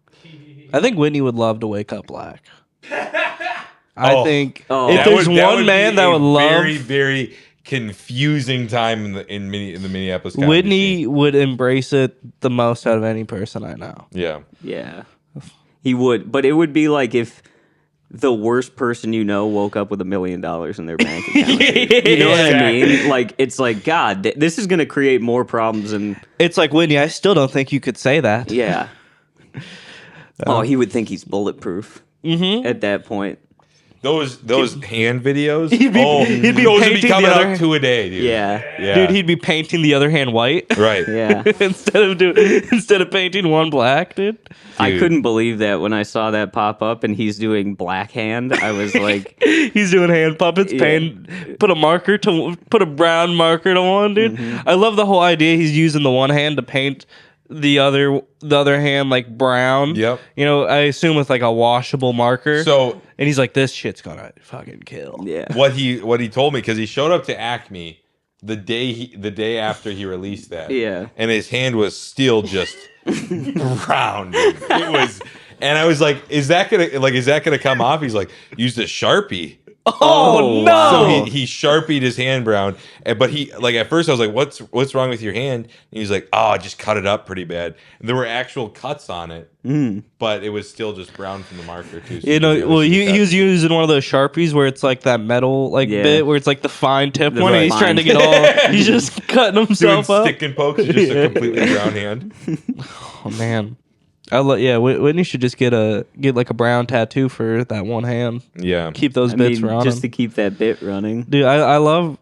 I think Whitney would love to wake up black. I Oh. think Oh. if That there's would- that one would man be that a would love, very, very confusing time in the Minneapolis. comedy Whitney scene. would embrace it the most out of any person I know. Yeah. Yeah. He would. But it would be like if the worst person you know woke up with $1 million in their bank account. You know what I mean? Like, it's like, God, this is going to create more problems. And It's like, Whitney, I still don't think you could say that. yeah. Oh, he would think he's bulletproof at that point. Those hand videos. He'd be those would be painting coming the other- out 2 a day, dude. Yeah. Yeah. Dude, he'd be painting the other hand white right. Yeah. instead of painting one black, dude. I Dude. couldn't believe that when I saw that pop up and he's doing black hand. I was like, He's doing hand puppets, Yeah. put a brown marker to one, dude. Mm-hmm. I love the whole idea. He's using the one hand to paint the other hand like brown. Yep. You know, I assume with like a washable marker. So and he's like, this shit's gonna fucking kill. yeah. what he told me, because he showed up to Acme the day after he released that. Yeah. And his hand was still just brown. Dude. It was, and I was like, is that gonna come off? He's like, use a Sharpie. Oh, no! So he Sharpied his hand brown, but he like at first I was like, what's wrong with your hand? And he's like, oh, I just cut it up pretty bad. And there were actual cuts on it, but it was still just brown from the marker too. So You know, could well, see the he cut. was using one of those Sharpies where it's like that metal Yeah. bit where it's like the fine tip one, and he's fine trying to get all. He's just cutting doing himself up. stick and pokes, it's just a completely brown hand. Oh man, Whitney should just get like a brown tattoo for that one hand. Yeah. Keep those I bits mean, running. just to keep that bit running. Dude, I love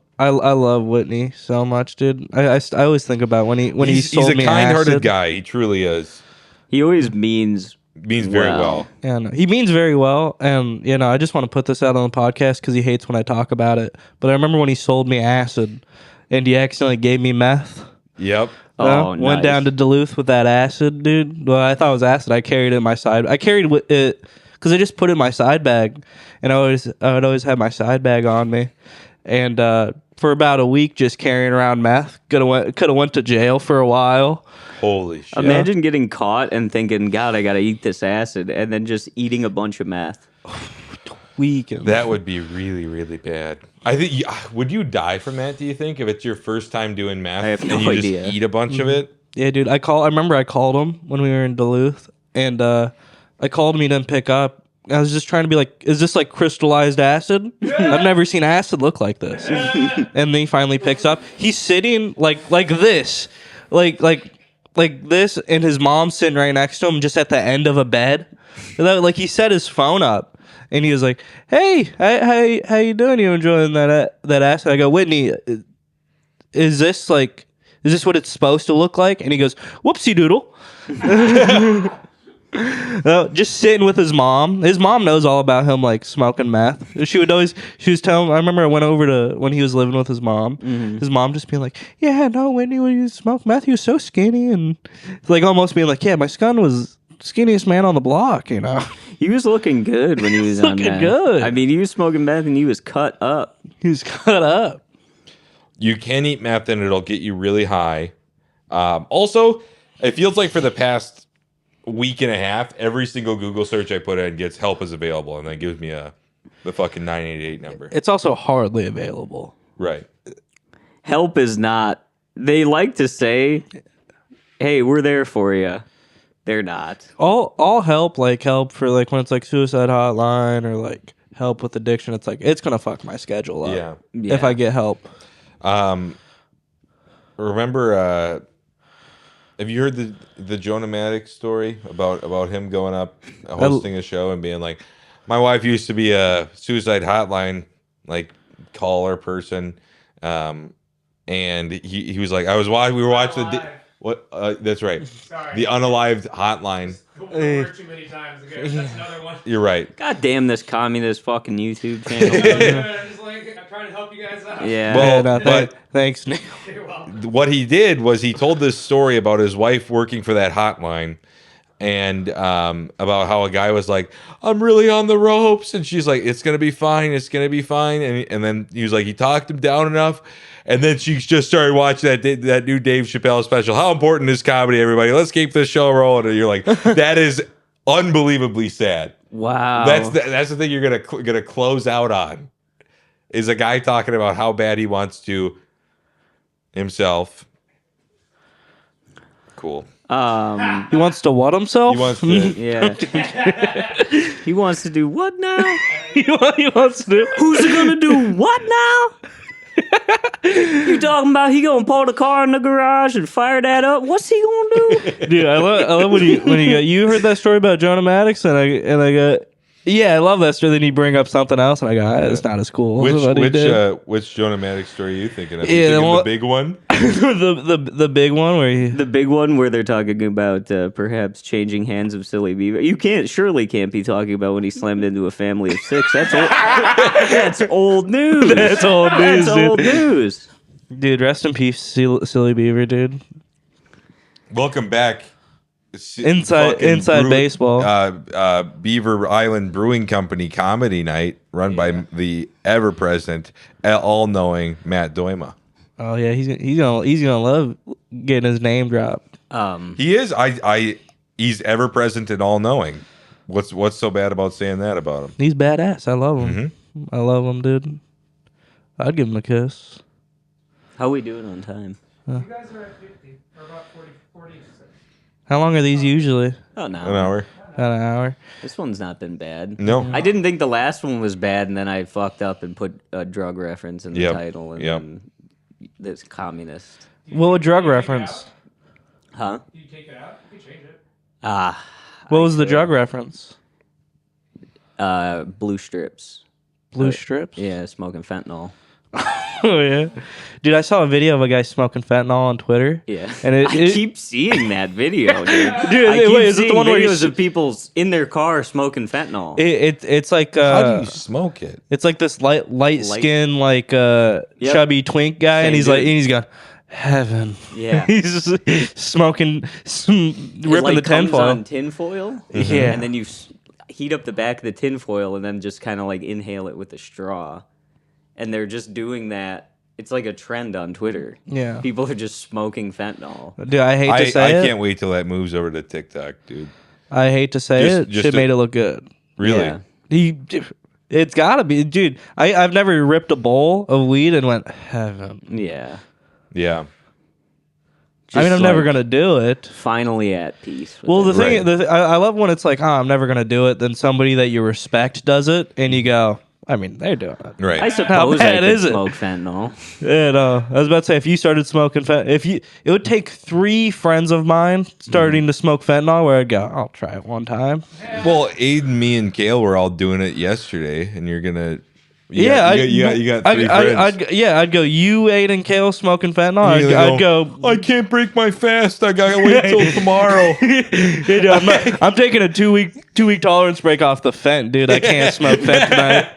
Whitney so much, dude. I always think about when he He's sold a me kind-hearted acid. guy. He truly is. He always means Very well. Yeah, no, he means very well, and I just want to put this out on the podcast because he hates when I talk about it. But I remember when he sold me acid, and he accidentally gave me meth. Yep. Oh, Went nice. down to Duluth with that acid, dude. Well, I thought it was acid. I carried it in my side. I carried it because I just put it in my side bag, and I would always have my side bag on me. And for about a week, just carrying around meth. Could have went to jail for a while. Holy shit. Imagine getting caught and thinking, God, I got to eat this acid, and then just eating a bunch of meth. Week. And That would be really, really bad. I think. Would you die from that? Do you think if it's your first time doing meth I have and no you idea. just eat a bunch of it? yeah, dude. I remember I called him when we were in Duluth, and I called him. He didn't pick up. I was just trying to be like, is this like crystallized acid? I've never seen acid look like this. And then he finally picks up. He's sitting like this, like like this, and his mom sitting right next to him, just at the end of a bed. Like he set his phone up, and he was like, "Hey, how you doing? You enjoying that ass?" And I go, "Whitney, is this what it's supposed to look like?" And he goes, "Whoopsie doodle." Just sitting with his mom. His mom knows all about him, like smoking meth. She was telling. I remember I went over to when he was living with his mom. Mm-hmm. His mom just being like, "Yeah, no, when you smoke meth, he was so skinny," and like almost being like, "Yeah, my son was skinniest man on the block." You know, he was looking good when he was on looking meth. good. I mean, he was smoking meth and he was cut up. He was cut up. You can eat meth and it'll get you really high. Also, it feels like for the past week and a half, every single Google search I put in gets help is available, and then gives me the fucking 988 number. It's also hardly available. Right. Help is not. They like to say, "Hey, we're there for you." They're not. All help, like help for like when it's like suicide hotline or like help with addiction, it's like it's gonna fuck my schedule up. Yeah. If I get help. Remember have you heard the Jonah Maddox story about him going up hosting a show and being like, "My wife used to be a suicide hotline like caller person," and he was like, we were watching that's right. Sorry. The unalived hotline. Too many times ago. That's another one. You're right. God damn this communist fucking YouTube channel. I'm trying to help you guys out. Yeah. Well, No, thanks, Neil. You're welcome. What he did was he told this story about his wife working for that hotline, and about how a guy was like, "I'm really on the ropes," and she's like, "It's gonna be fine, it's gonna be fine," and then he was like, he talked him down enough, and then she just started watching that new Dave Chappelle special. How important is comedy, everybody? Let's keep this show rolling. And you're like, that is unbelievably sad. Wow. That's the thing you're gonna close out on, is a guy talking about how bad he wants to himself. Cool. He wants to what himself? He wants to. Yeah. He wants to do what now? he wants to. Who's he gonna do what now? You talking about he gonna pull the car in the garage and fire that up? What's he gonna do? Dude, I love when you go. You heard that story about Jonah Maddox, and I go, yeah, I love that story. Then you bring up something else, and I go, it's not as cool. Which Jonah Maddox story are you thinking of? Yeah, the big one. the big one where The big one where they're talking about perhaps changing hands of Silly Beaver. You surely can't be talking about when he slammed into a family of 6. That's old. That's old news. That's old news. That's old news. Dude, rest in peace, Silly Beaver, dude. Welcome back. Inside baseball. Beaver Island Brewing Company comedy night run by the ever present, all knowing Matt Doima. Oh yeah, he's gonna love getting his name dropped. He is. He's ever present and all knowing. What's so bad about saying that about him? He's badass. I love him. Mm-hmm. I love him, dude. I'd give him a kiss. How we doing on time? You guys are at 50, or about 46. How long are these usually? Oh no, An hour. About an hour. This one's not been bad. No. I didn't think the last one was bad, and then I fucked up and put a drug reference in the Yep. title, and Yep. then this communist. What would drug reference? Huh? You take it out? You can change it. What was the drug reference? Blue strips. Blue strips? Yeah, smoking fentanyl. Oh yeah, dude! I saw a video of a guy smoking fentanyl on Twitter. Yeah, and I keep seeing that video, dude. Dude, I keep wait, is it the seeing one where videos of people in their car smoking fentanyl. It's like How do you smoke it? it's like this light skin like chubby twink guy, Same and he's dude. like and he's going heaven. Yeah. He's just smoking, ripping the comes tinfoil. on tinfoil. Yeah. And then you heat up the back of the tinfoil and then just kind of like inhale it with a straw. And they're just doing that. It's like a trend on Twitter. Yeah. People are just smoking fentanyl. Dude, I hate to say I it. can't wait till that moves over to TikTok, dude. I hate to say it. Just Shit to- made it look good. Really? Yeah. It's gotta be, dude. I've never ripped a bowl of weed and went heaven. Yeah. Yeah. I mean, I'm Just never like gonna do it. Finally at peace. with Well, the it. thing, I love when it's like, I'm never gonna do it. Then somebody that you respect does it, and you go, I mean, they're doing it. Right. I suppose I bad could is it? smoke fentanyl. Yeah, no. I was about to say, if you started smoking fentanyl, it would take 3 friends of mine starting to smoke fentanyl where I'd go, I'll try it one time. Well, Aiden, me, and Kale were all doing it yesterday, and you're gonna. You got 3 friends. I'd go, you, Aiden, Kale smoking fentanyl. I'd go, I can't break my fast. I gotta wait till tomorrow. I'm taking a 2-week tolerance break off the fent, dude. I can't smoke fent tonight.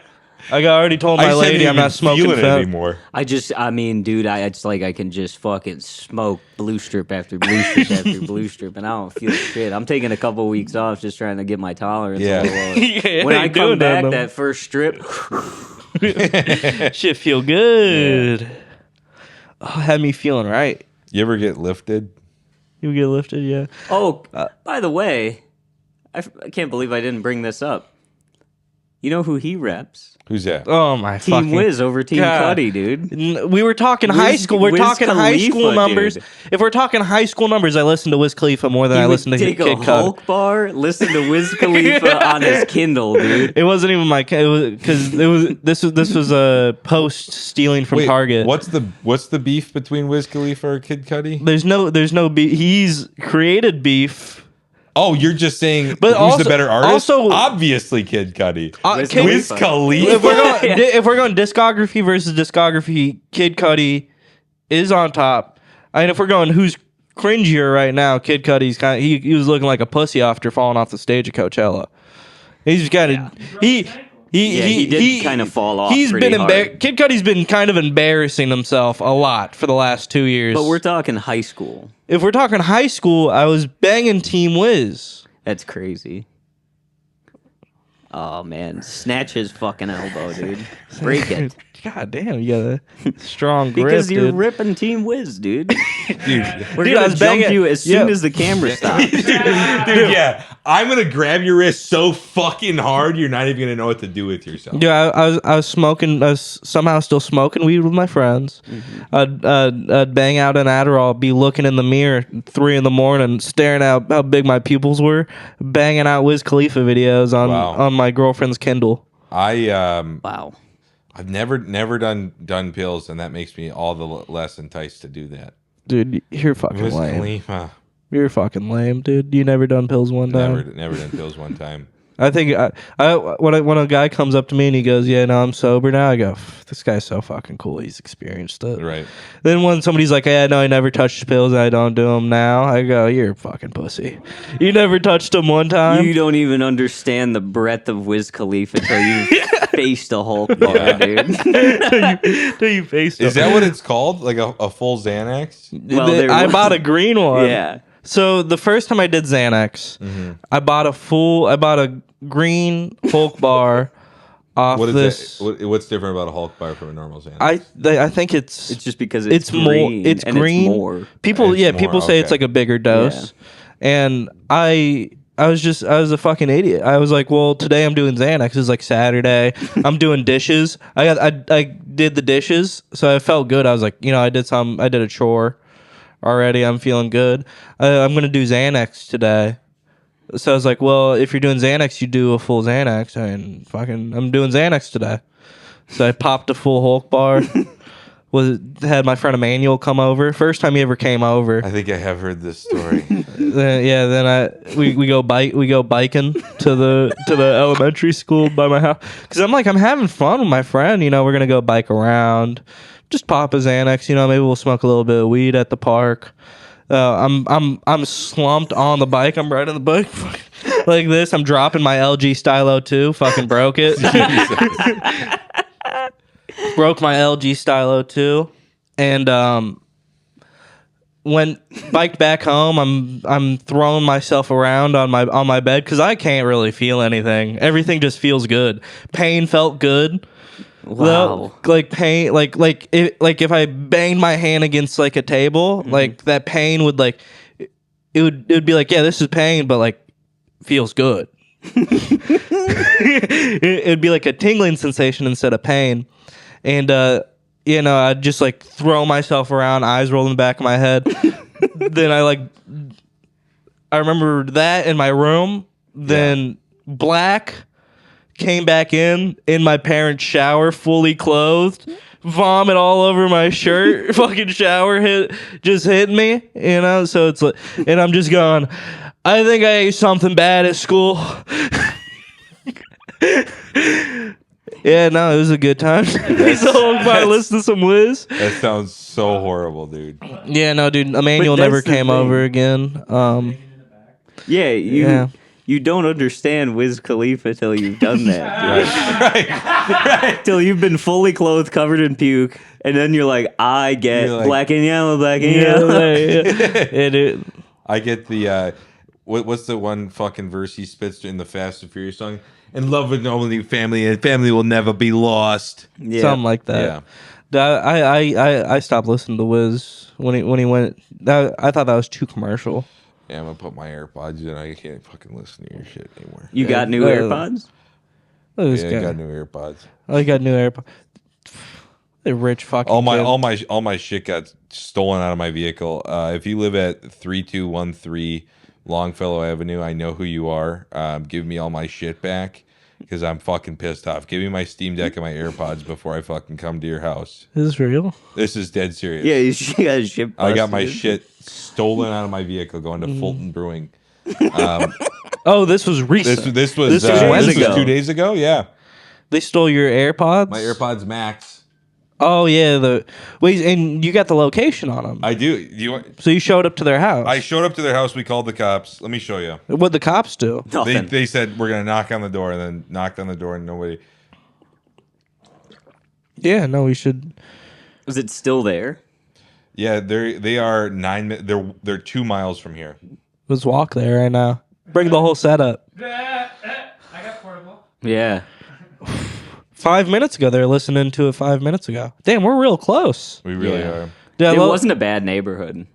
I already told my lady I'm not smoking it fent anymore. I mean, dude, it's like I can just fucking smoke blue strip after blue strip after blue strip, and I don't feel shit. I'm taking a couple weeks off just trying to get my tolerance a little lower. Yeah, when I come back, that that first strip, shit feel good. Oh, had me feeling right. You ever get lifted? You get lifted, yeah. Oh, by the way, I can't believe I didn't bring this up. You know who he reps? Who's that? Oh my Team fucking Wiz over Team God. Cudi, dude. We were talking high school. We're Wiz talking high Khalifa, school numbers. dude. If we're talking high school numbers, I listen to Wiz Khalifa more than He I would listen to take Kid a Cudi. Hulk bar, listen to Wiz Khalifa on his Kindle, dude. It wasn't even my because this was a post stealing from Wait, Target. What's the beef between Wiz Khalifa or Kid Cudi? There's no beef. He's created beef. Oh, you're just saying But who's the also- better artist? also- Obviously, Kid Cudi. Wiz Khalifa. Khalifa. If we're going discography versus discography, Kid Cudi is on top. I mean, if we're going who's cringier right now, Kid Cudi's kind of he was looking like a pussy after falling off the stage at Coachella. He's kind of he did kind of fall off. He's pretty been hard. Kid Cudi's been kind of embarrassing himself a lot for the last 2 years. But we're talking high school. If we're talking high school, I was banging Team Wiz. That's crazy. Oh man, snatch his fucking elbow, dude. Break it. God damn, you got a strong grip, Because you're dude. ripping Team Wiz, dude. Dude, We're Dude, I gonna was jump banging- you as soon yeah. as the camera stops. dude, yeah. I'm gonna grab your wrist so fucking hard you're not even gonna know what to do with yourself. Yeah, I was smoking. I was somehow still smoking weed with my friends. I'd bang out an Adderall, be looking in the mirror at 3 a.m, staring at how big my pupils were, banging out Wiz Khalifa videos on my girlfriend's Kindle. Wow. I've never done pills, and that makes me all the less enticed to do that. Dude, you're fucking Wiz lame. Khalifa. You're fucking lame, dude. You never done pills one time. Never done pills one time. I think when a guy comes up to me and he goes, "Yeah, no, I'm sober now," I go, "This guy's so fucking cool. He's experienced it." Right. Then when somebody's like, "Yeah, no, I never touched pills and I don't do them now," I go, "You're a fucking pussy. You never touched them one time." You don't even understand the breadth of Wiz Khalifa till you faced a Hulk bar, dude. Till you faced Is them. that what it's called? Like a full Xanax? Well, there I was- bought a green one. Yeah. So the first time I did Xanax, I bought a green Hulk bar off What is this. that? What's different about a Hulk bar from a normal Xanax? I think it's It's just because it's more green. it's and green. It's more. People It's more, people say it's okay. like a bigger dose. And I was a fucking idiot. I was like, well, today I'm doing Xanax. It's like Saturday. I'm doing dishes. I did the dishes, so I felt good. I was like, I did a chore already. I'm feeling good. I'm gonna do Xanax today. So I was like, well, if you're doing Xanax, you do a full Xanax. And I'm doing Xanax today. So I popped a full Hulk bar. Had my friend Emmanuel come over. First time he ever came over. I think I have heard this story. Then we go biking to the elementary school by my house because I'm having fun with my friend. We're gonna go bike around, just pop a Xanax. Maybe we'll smoke a little bit of weed at the park. I'm slumped on the bike. I'm riding the bike like this. I'm dropping my LG Stylo 2. Fucking broke it. Broke my LG Stylo 2, and when biked back home, I'm throwing myself around on my bed because I can't really feel anything. Everything just feels good. Pain felt good. Wow. Like pain, like if I banged my hand against like a table, like that pain would it would be like, yeah, this is pain, but like feels good. It'd be like a tingling sensation instead of pain. And I'd just like throw myself around, eyes rolling in the back of my head. Then I remember that in my room. Then black came back in my parents' shower, fully clothed, vomit all over my shirt. Fucking shower just hit me, you know. So it's like, and I'm just going, I think I ate something bad at school. Yeah, no, it was a good time. So if I listen to some Wiz. That sounds so horrible, dude. Yeah, no, dude. Emmanuel But that's never the came thing. over again. Yeah, Yeah. you don't understand Wiz Khalifa till you've done that. Right. Till you've been fully clothed, covered in puke, and then you're like, I get You're like- black and yellow, black and Yeah, yellow. yeah, dude. I get the what's the one fucking verse he spits in the Fast and Furious song? And love with only family, and family will never be lost. Yeah. Something like that. I stopped listening to Wiz when he went. I thought that was too commercial. Yeah, I'm gonna put my AirPods in. I can't fucking listen to your shit anymore. You got new AirPods? Look at this Yeah, guy. I got new AirPods. I got new AirPods. The rich fucking. All kid. my shit got stolen out of my vehicle. If you live at 3213 Longfellow Avenue, I know who you are. Give me all my shit back because I'm fucking pissed off. Give me my Steam Deck and my AirPods before I fucking come to your house. Is this real? This is dead serious. Yeah, she got shit I got my busted. shit stolen out of my vehicle going to Fulton Brewing. Oh, this was recent. This was This was when ago? 2 days ago. Yeah, They stole your AirPods. my AirPods Max. Oh yeah, wait, and you got the location on them. I do. You want? So you showed up to their house. I showed up to their house. We called the cops. Let me show you. What'd the cops do? Nothing. They said we're gonna knock on the door, and then knocked on the door, and nobody. Yeah, no, we should. Is it still there? Yeah, they are 9 minutes. They're 2 miles from here. Let's walk there right now. Bring the whole setup. I got portable. Yeah. 5 minutes ago, they were listening to it 5 minutes ago. Damn, we're real close. We really Yeah. are. Did, It wasn't a bad neighborhood. No, It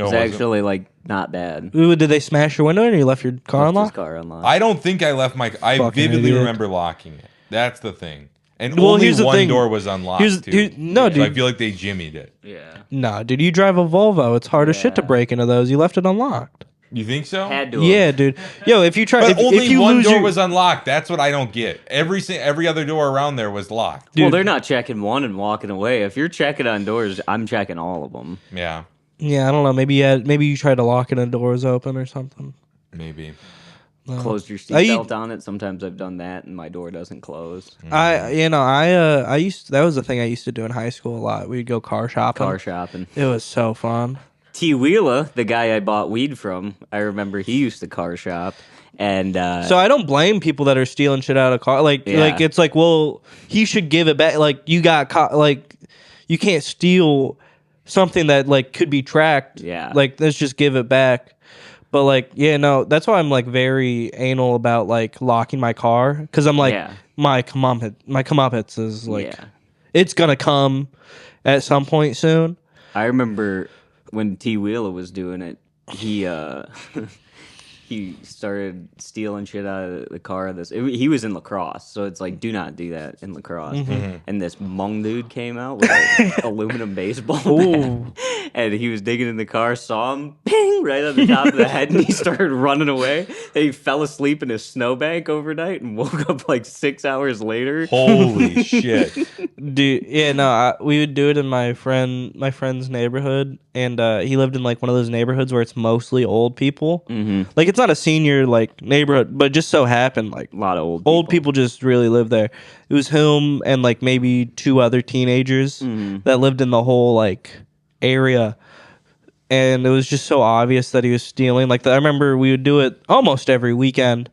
was it wasn't. actually like not bad. Did they smash your window and you left your car Left his unlocked? car unlocked. I don't think I left my. I Fucking vividly idiot. remember locking it. That's the thing. And Well, only here's the one thing. door was unlocked. No, So I dude. feel like they jimmied it. Yeah. No, dude, you drive a Volvo. It's hard as shit to Yeah. break into those. You left it unlocked. You think so? Had to. Yeah, dude. Yo, if you try, But if only you one lose door your, was unlocked. That's what I don't get. Every other door around there was locked. Well, Dude. they're not checking one and walking away. If you're checking on doors, I'm checking all of them. Yeah, Yeah, I don't know. Maybe you tried to lock it and the door was open or something. maybe. Closed your I- seatbelt on it. Sometimes I've done that and my door doesn't close. I used that was the thing I used to do in high school a lot. We'd go car shopping. Car shopping. It was so fun. T. Wheeler, the guy I bought weed from, I remember he used to car shop. And So I don't blame people that are stealing shit out of car. Like Yeah. it's like, well, he should give it back. Like you got caught. Like you can't steal something that like could be tracked. Yeah. Like let's just give it back. But like, yeah, no, that's why I'm like very anal about like locking my car because I'm like Yeah. my comeuppance is like yeah. it's gonna come at some point soon. I remember when T. Wheeler was doing it, he he started stealing shit out of the car. He was in lacrosse, so it's like, do not do that in lacrosse. And this Hmong dude came out with an aluminum baseball bat, and he was digging in the car, saw him, ping, right on the top of the head, and he started running away. And he fell asleep in a snowbank overnight and woke up like 6 hours later. Holy shit! Dude, yeah, no, we would do it in my friend's neighborhood, and he lived in like one of those neighborhoods where it's mostly old people. Mm-hmm. Like it's not a senior like neighborhood, but just so happened like A lot of old people just really live there. It was him and like maybe two other teenagers that lived in the whole like area, and it was just so obvious that he was stealing. Like I remember we would do it almost every weekend.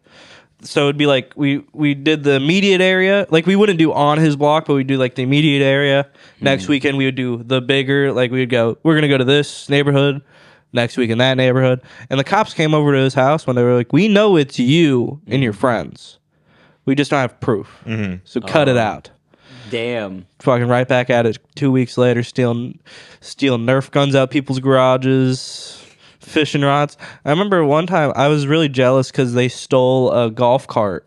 So it'd be like we did the immediate area, like we wouldn't do on his block, but we'd do like the immediate area. Next weekend we would do the bigger, like we'd go, we're gonna go to this neighborhood. Next week in that neighborhood. And the cops came over to his house when they were like, we know it's you and your friends. We just don't have proof. So cut it out. Damn. Fucking right back at it 2 weeks later, stealing Nerf guns out people's garages, fishing rods. I remember one time I was really jealous because they stole a golf cart.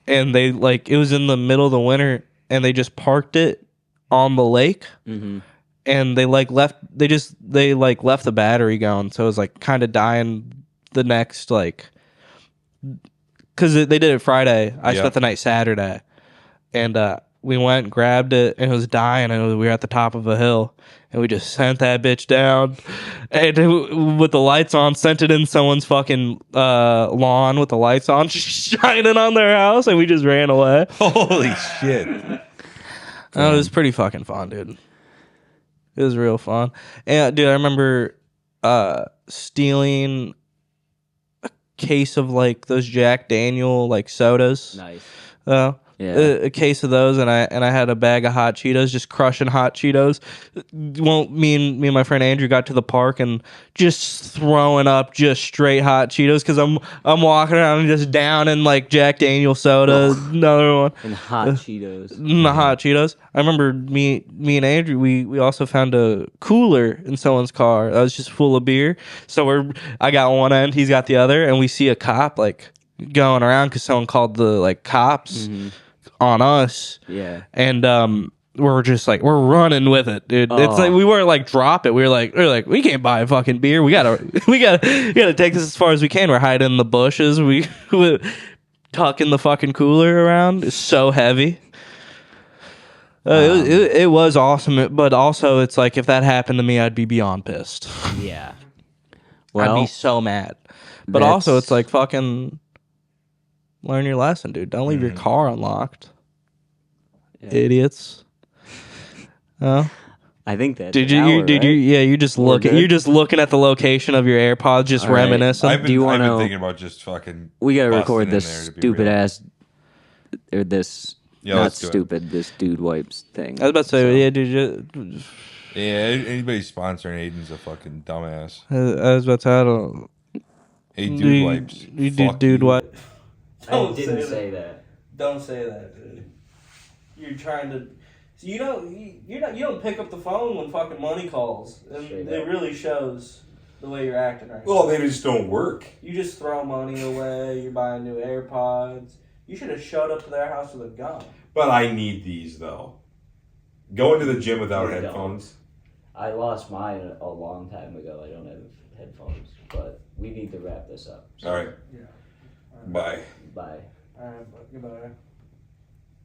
And they like, it was in the middle of the winter and they just parked it on the lake. And they like left the battery going, so it was like kind of dying the next like because they did it Friday. I Yeah. spent the night Saturday, and we went and grabbed it, and it was dying, and we were at the top of a hill, and we just sent that bitch down, and with the lights on, sent it in someone's fucking lawn with the lights on, shining on their house, and we just ran away. Holy shit. Oh, it was pretty fucking fun, dude. It was real fun. And dude, I remember stealing a case of like those Jack Daniel like sodas. Nice. Yeah. A case of those, and I had a bag of hot Cheetos, just crushing hot Cheetos. Well, me and my friend Andrew got to the park and just throwing up just straight hot Cheetos because I'm walking around and just downing like Jack Daniel soda, another one, And hot Cheetos. the hot Cheetos. I remember me and Andrew. We also found a cooler in someone's car that was just full of beer. So I got one end, he's got the other, and we see a cop like going around because someone called the like cops. On us, Yeah, and we're just like we're running with it, dude. It's like we weren't like drop it. We were like we can't buy a fucking beer. We gotta take this as far as we can. We're hiding in the bushes. We tucking the fucking cooler around. It's so heavy. It was awesome, but also it's like if that happened to me, I'd be beyond pissed. yeah. I'd be so mad. But also, it's like fucking. Learn your lesson, dude. Don't leave your car unlocked. Yeah. Idiots. Oh. I think that. You're just looking at the location of your AirPods, just reminiscing. I've been thinking about just fucking. We gotta record this stupid ass, or this this dude wipes thing. I was about to say, yeah, dude. Yeah, anybody sponsoring Aiden's a fucking dumbass. I was about to say, I don't. Hey, dude wipes. You do dude wipe. I didn't say that. Don't say that, dude. You're trying to. So you don't pick up the phone when fucking money calls, and it really shows the way you're acting right now. Well, they just don't work. You just throw money away. You're buying new AirPods. You should have showed up to their house with a gun. But I need these though. Going to the gym without headphones. I lost mine a long time ago. I don't have headphones, but we need to wrap this up. So. All right. Yeah. Bye. Bye. All right, goodbye.